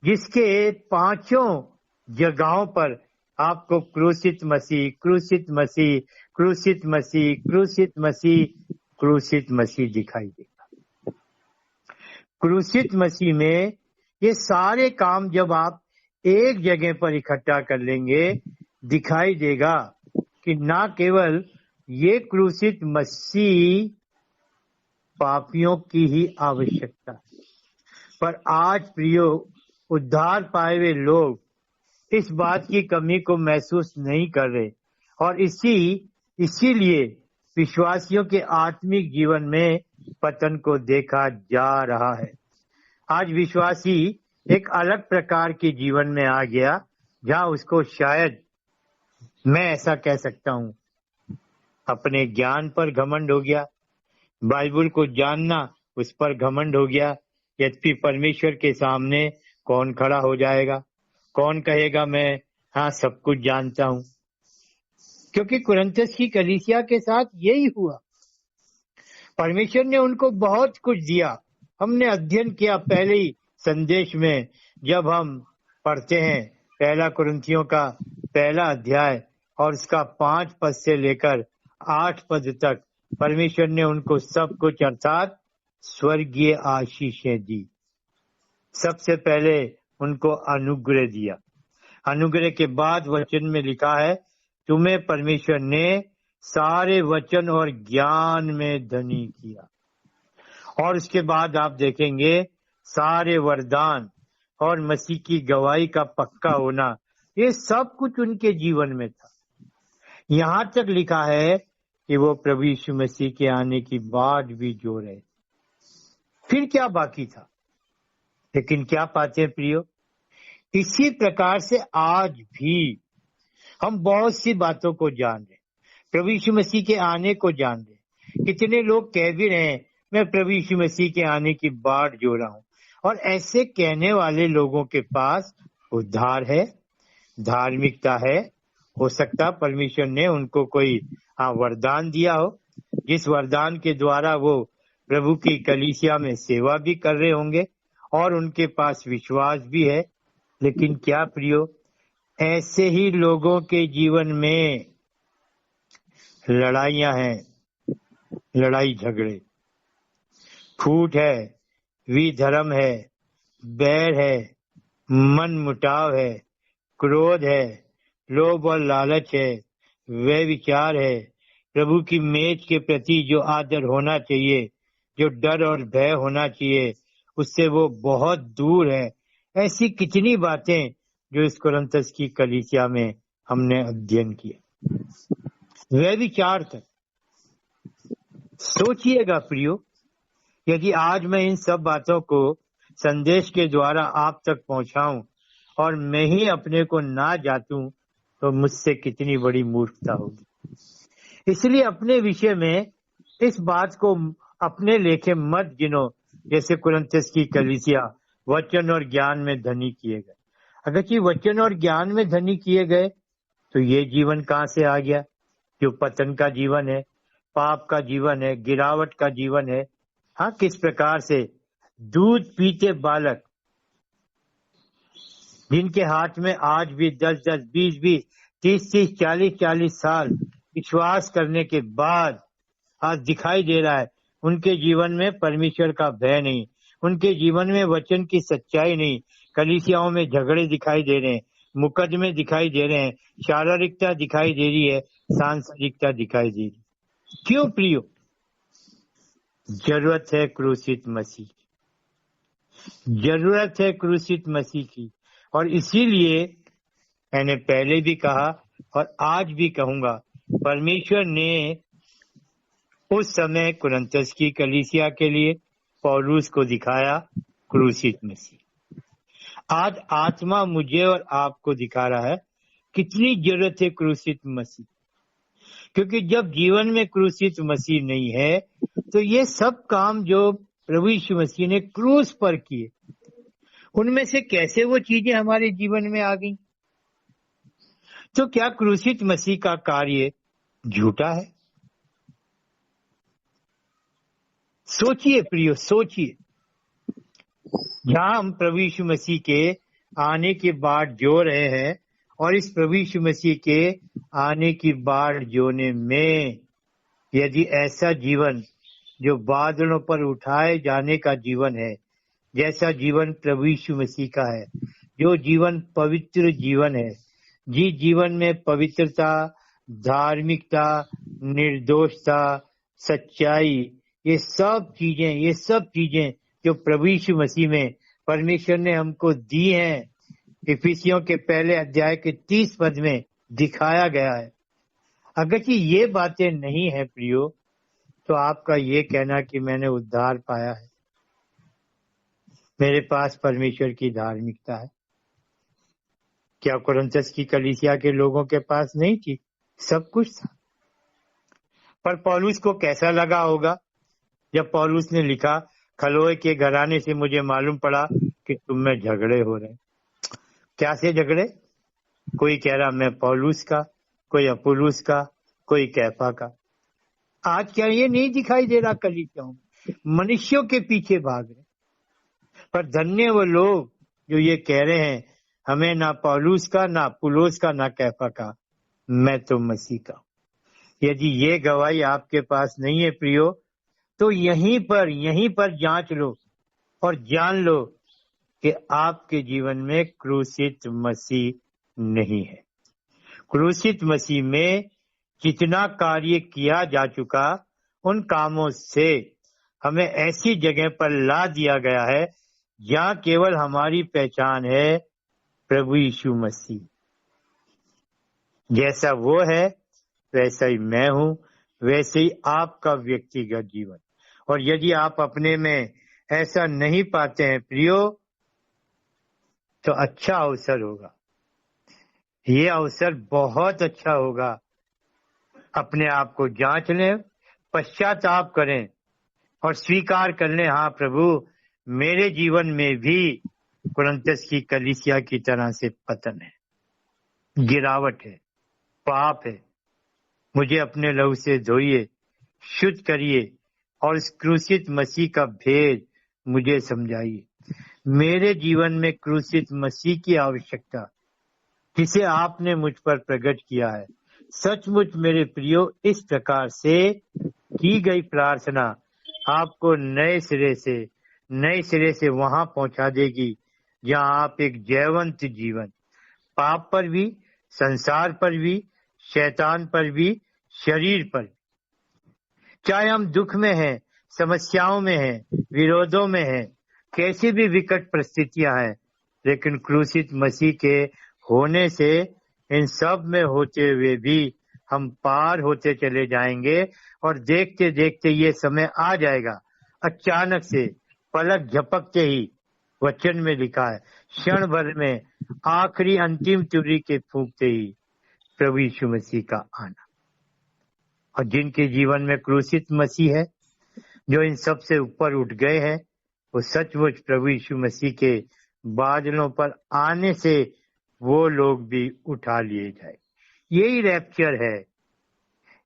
जिसके 5 जगहों पर आपको क्रूसित मसीह, क्रूसित मसीह, क्रूसित मसीह, क्रूसित मसीह, क्रूसित मसीह दिखाई देगा। क्रूसित मसीह में ये सारे काम जब आप एक जगह पर इकट्ठा कर लेंगे, दिखाई देगा कि ना केवल ये क्रूसित मसीह पापियों की ही आवश्यकता है, पर आज प्रियो उद्धार पाए हुए लोग इस बात की कमी को महसूस नहीं कर रहे और इसीलिए विश्वासियों के आत्मिक जीवन में पतन को देखा जा रहा है। आज विश्वासी एक अलग प्रकार के जीवन में आ गया, जहां उसको शायद मैं ऐसा कह सकता हूं अपने ज्ञान पर घमंड हो गया, बाइबल को जानना उस पर घमंड हो गया। यद्यपि परमेश्वर के सामने कौन खड़ा हो जाएगा, कौन कहेगा मैं सब कुछ जानता हूं, क्योंकि कुरिन्थस की कलीसिया के साथ यही हुआ। परमेश्वर ने उनको बहुत कुछ दिया। हमने अध्ययन किया पहले ही संदेश में, जब हम पढ़ते हैं 1 कुरिन्थियों का 1 अध्याय और उसका 5 पद से लेकर 8 पद तक, परमेश्वर ने उनको सब कुछ अर्थात स्वर्गीय आशीषें दी। सबसे पहले उनको अनुग्रह दिया। अनुग्रह के बाद वचन में लिखा है, तुम्हें परमेश्वर ने सारे वचन और ज्ञान में धनी किया। और उसके बाद आप देखेंगे सारे वरदान और मसीह की गवाही का पक्का होना, ये सब कुछ उनके जीवन में था। यहाँ तक लिखा है कि वो प्रभु यीशु मसीह के आने की बाट भी जो रहे। फिर क्या बाकी था? लेकिन क्या पाते हैं प्रियो, इसी प्रकार से आज भी हम बहुत सी बातों को जान रहे, प्रभु यीशु मसीह के आने को जान रहे, कितने लोग कह भी रहे हैं मैं प्रभु यीशु मसीह के आने की बाट जो रहा हूँ, और ऐसे कहने वाले लोगों के पास उद्धार है, धार्मिकता है। हो सकता परमेश्वर ने उनको कोई वरदान दिया हो, जिस वरदान के द्वारा वो प्रभु की कलीसिया में सेवा भी कर रहे होंगे और उनके पास विश्वास भी है। लेकिन क्या प्रियो, ऐसे ही लोगों के जीवन में लड़ाइयां हैं, लड़ाई झगड़े, फूट है, विधर्म है, बैर है, मन मुटाव है, क्रोध है, लोभ और लालच है, व्यभिचार है, प्रभु की मेज के प्रति जो आदर होना चाहिए, जो डर और भय होना चाहिए, उससे वो बहुत दूर है। ऐसी कितनी बातें जो इस कोरिन्थस की कलीसिया में हमने अध्ययन किया। व्यभिचार तक सोचिएगा प्रियो, यदि आज मैं इन सब बातों को संदेश के द्वारा आप तक पहुंचाऊं और मैं ही अपने को ना जातूं, तो मुझसे कितनी बड़ी मूर्खता होगी। इसलिए अपने विषय में इस बात को अपने लेखे मत गिनो, जैसे कोरिन्थस की कलीसिया वचन और ज्ञान में धनी किए गए। अगर कि वचन और ज्ञान में धनी किए गए, तो ये जीवन कहाँ से आ गया जो पतन का जीवन है, पाप का जीवन है, गिरावट का जीवन है। हाँ, किस प्रकार से दूध पीते बालक, जिनके हाथ में आज भी 10-10, 20-20, 30-30, 40-40 साल विश्वास करने के बाद आज दिखाई दे रहा है उनके जीवन में परमेश्वर का भय नहीं, उनके जीवन में वचन की सच्चाई नहीं। कलीसियाओं में झगड़े दिखाई दे रहे हैं, मुकदमे दिखाई दे रहे हैं, शारीरिकता दिखाई दे रही है, सांसारिकता दिखाई दे रही है। क्यों प्रियो? जरूरत है क्रूसित मसीह, जरूरत है क्रूसित मसीह की। और इसीलिए मैंने पहले भी कहा और आज भी कहूंगा, परमेश्वर ने उस समय कोरिन्थस की कलीसिया के लिए पौलुस को दिखाया क्रूसित मसीह। आज आत्मा मुझे और आपको दिखा रहा है कितनी जरूरत है क्रूसित मसीह, क्योंकि जब जीवन में क्रूसित मसीह नहीं है तो ये सब काम जो प्रभु यीशु मसीह ने क्रूस पर किए, उनमें से कैसे वो चीजें हमारे जीवन में आ गई? तो क्या क्रूसित मसीह का कार्य झूठा है? सोचिए प्रियो, सोचिए। जहां हम प्रभु यीशु मसीह के आने की बाट जो रहे हैं, और इस प्रभु यीशु मसीह के आने की बाट जोने में यदि ऐसा जीवन जो बादलों पर उठाए जाने का जीवन है, जैसा जीवन प्रभु यीशु मसीह का है, जो जीवन पवित्र जीवन है, जिस जीवन में पवित्रता, धार्मिकता, निर्दोषता, सच्चाई, ये सब चीजें जो प्रभु यीशु मसीह में परमेश्वर ने हमको दी हैं, इफिसियों के पहले अध्याय के 30 पद में दिखाया गया है। अगर कि ये बातें नहीं है प्रियो, तो आपका ये कहना कि मैंने उद्धार पाया है, मेरे पास परमेश्वर की धार्मिकता है, क्या कोरिन्थस की कलीसिया के लोगों के पास नहीं थी? सब कुछ था। पर पौलुस को कैसा लगा होगा जब पौलुस ने लिखा, खलोए के घराने से मुझे मालूम पड़ा कि तुम में झगड़े हो रहे। क्या से झगड़े? कोई कह रहा मैं पौलुस का, कोई अपुल्लोस का, कोई कैफा का। आज क्या ये नहीं दिखाई दे रहा कलीसियाओं में? मनुष्यों के पीछे भाग रहे। पर धन्य वो लोग जो ये कह रहे हैं, हमें ना पौलुस का, ना अपुल्लोस का, ना कैफा का, मैं तो मसीह का। यदि ये गवाही आपके पास नहीं है प्रियो, तो यहीं पर जांच लो और जान लो कि आपके जीवन में क्रूसित मसीह नहीं है। क्रूसित मसीह में जितना कार्य किया जा चुका, उन कामों से हमें ऐसी जगह पर ला दिया गया है जहां केवल हमारी पहचान है प्रभु यीशु मसीह। जैसा वो है वैसा ही मैं हूं, वैसे ही आपका व्यक्तिगत जीवन। और यदि आप अपने में ऐसा नहीं पाते हैं प्रियो, तो अच्छा अवसर होगा, ये अवसर बहुत अच्छा होगा। अपने आप को जांच लें, पश्चाताप करें और स्वीकार कर लें, हाँ प्रभु मेरे जीवन में भी कुरिन्थस की कलीसिया की तरह से पतन है, गिरावट है, पाप है। मुझे अपने लहू से धोइए, शुद्ध करिए और इस क्रूसित मसीह का भेद मुझे समझाइए। मेरे जीवन में क्रूसित मसीह की आवश्यकता जिसे आपने मुझ पर प्रकट किया है। सचमुच मेरे प्रियो, इस प्रकार से की गई प्रार्थना आपको नए सिरे से वहां पहुंचा देगी जहां आप एक जयवंत जीवन, पाप पर भी, संसार पर भी, शैतान पर भी, शरीर पर, चाहे हम दुख में हैं, समस्याओं में हैं, विरोधों में हैं, कैसी भी विकट परिस्थितियां हैं, लेकिन क्रूसित मसीह के होने से इन सब में होते हुए भी हम पार होते चले जाएंगे और देखते देखते ये समय आ जाएगा, अचानक से पलक झपकते ही वचन में लिखा है, क्षण भर में आखिरी अंतिम तुरही के फूंकते ही प्रभु यीशु मसीह का आना। और जिनके जीवन में क्रूसित मसीह है, जो इन सब से ऊपर उठ गए हैं, वो सचमुच प्रभु यीशु मसीह के बादलों पर आने से वो लोग भी उठा लिए जाए। यही रैप्चर है,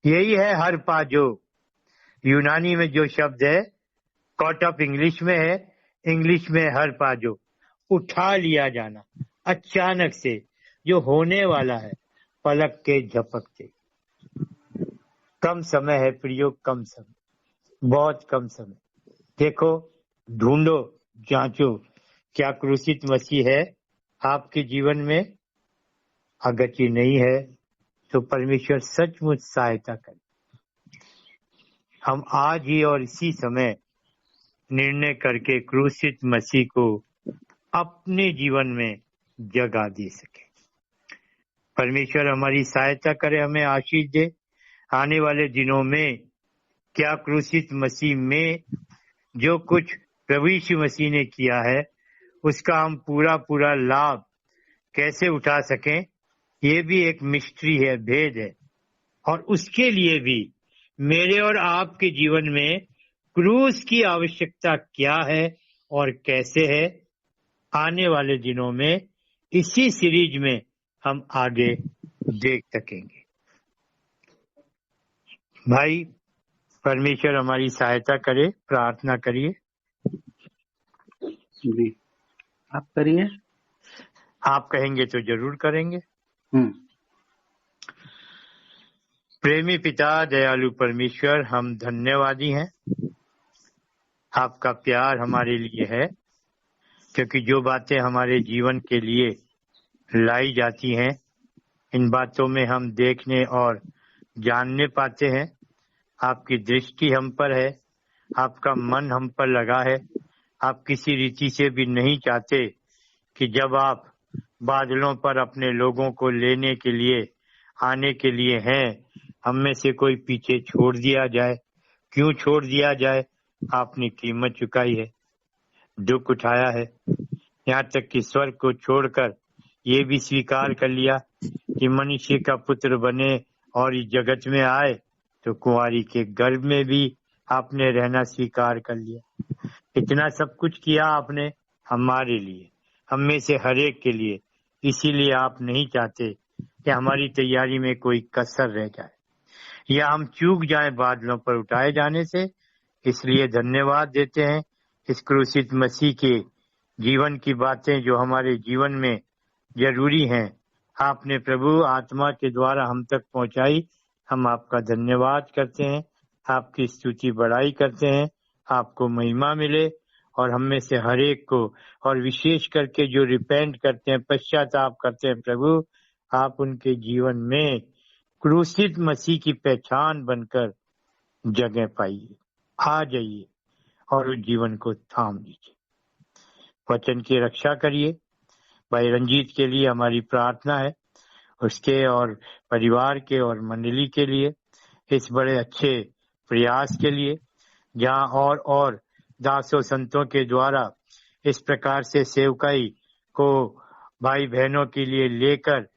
यही है हर पाजो। यूनानी में जो शब्द है कॉट ऑफ इंग्लिश में है, इंग्लिश में हर पाजो, उठा लिया जाना अचानक से, जो होने वाला है पलक के झपकते। कम समय है प्रियो, कम समय, बहुत कम समय। देखो, ढूंढो, जांचो, क्या क्रूसित मसीह है आपके जीवन में? अगर ये नहीं है तो परमेश्वर सचमुच सहायता करे। हम आज ही और इसी समय निर्णय करके क्रूसित मसीह को अपने जीवन में जगह दे सके। परमेश्वर हमारी सहायता करे, हमें आशीष दे। आने वाले दिनों में क्या क्रूसित मसीह में जो कुछ प्रभु यीशु मसीह ने किया है उसका हम पूरा लाभ कैसे उठा सकें, ये भी एक मिस्ट्री है, भेद है। और उसके लिए भी मेरे और आपके जीवन में क्रूस की आवश्यकता क्या है और कैसे है, आने वाले दिनों में इसी सीरीज में हम आगे देख सकेंगे। भाई, परमेश्वर हमारी सहायता करे। प्रार्थना करिए। जी, आप करिए। आप कहेंगे तो जरूर करेंगे। प्रेमी पिता, दयालु परमेश्वर, हम धन्यवादी हैं। आपका प्यार हमारे लिए है, क्योंकि जो बातें हमारे जीवन के लिए लाई जाती हैं, इन बातों में हम देखने और जानने पाते हैं। आपकी दृष्टि हम पर है, आपका मन हम पर लगा है। आप किसी रीति से भी नहीं चाहते कि जब आप बादलों पर अपने लोगों को लेने के लिए आने के लिए हैं, हम में से कोई पीछे छोड़ दिया जाए। क्यों छोड़ दिया जाए? आपने कीमत चुकाई है, दुख उठाया है, यहाँ तक कि स्वर्ग को छोड़कर ये भी स्वीकार कर लिया कि मनुष्य का पुत्र बने और इस जगत में आए, तो कुंवारी के गर्भ में भी आपने रहना स्वीकार कर लिया। इतना सब कुछ किया आपने हमारे लिए, हम में से हर एक के लिए। इसीलिए आप नहीं चाहते कि हमारी तैयारी में कोई कसर रह जाए या हम चूक जाएं बादलों पर उठाए जाने से। इसलिए धन्यवाद देते हैं इस क्रूसित मसीह के जीवन की बातें जो हमारे जीवन में जरूरी हैं, आपने प्रभु आत्मा के द्वारा हम तक पहुंचाई। हम आपका धन्यवाद करते हैं, आपकी स्तुति बड़ाई करते हैं। आपको महिमा मिले और हम में से हर एक को, और विशेष करके जो रिपेंट करते हैं, पश्चाताप करते हैं, प्रभु आप उनके जीवन में क्रूसित मसीह की पहचान बनकर जगह पाइए। आ जाइए और उस जीवन को थाम लीजिए। वचन की रक्षा करिए। भाई रंजीत के लिए हमारी प्रार्थना है, उसके और परिवार के और मंडली के लिए, इस बड़े अच्छे प्रयास के लिए जहाँ और दासों संतों के द्वारा इस प्रकार से सेवकाई को भाई बहनों के लिए लेकर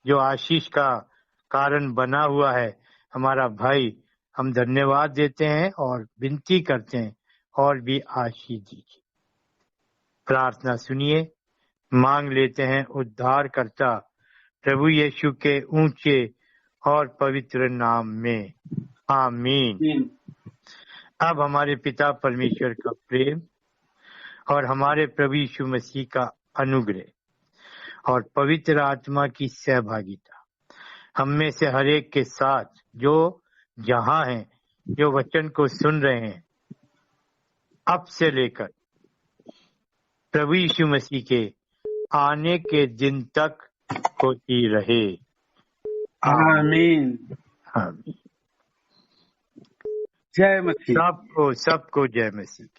जो आशीष का कारण बना हुआ है हमारा भाई हम धन्यवाद देते हैं और विनती करते हैं और भी आशीष दीजिए। प्रार्थना सुनिए, मांग लेते हैं उद्धारकर्ता प्रभु यीशु के ऊंचे और पवित्र नाम में, आमीन। अब हमारे पिता परमेश्वर का प्रेम और हमारे प्रभु यीशु मसीह का अनुग्रह और पवित्र आत्मा की सहभागिता हम में से हर एक के साथ जो जहां हैं, जो वचन को सुन रहे हैं, अब से लेकर प्रभु यीशु मसीह के आने के दिन तक होती रहे, आमीन। आमीन। जय मसीह। सबको जय मसीह की।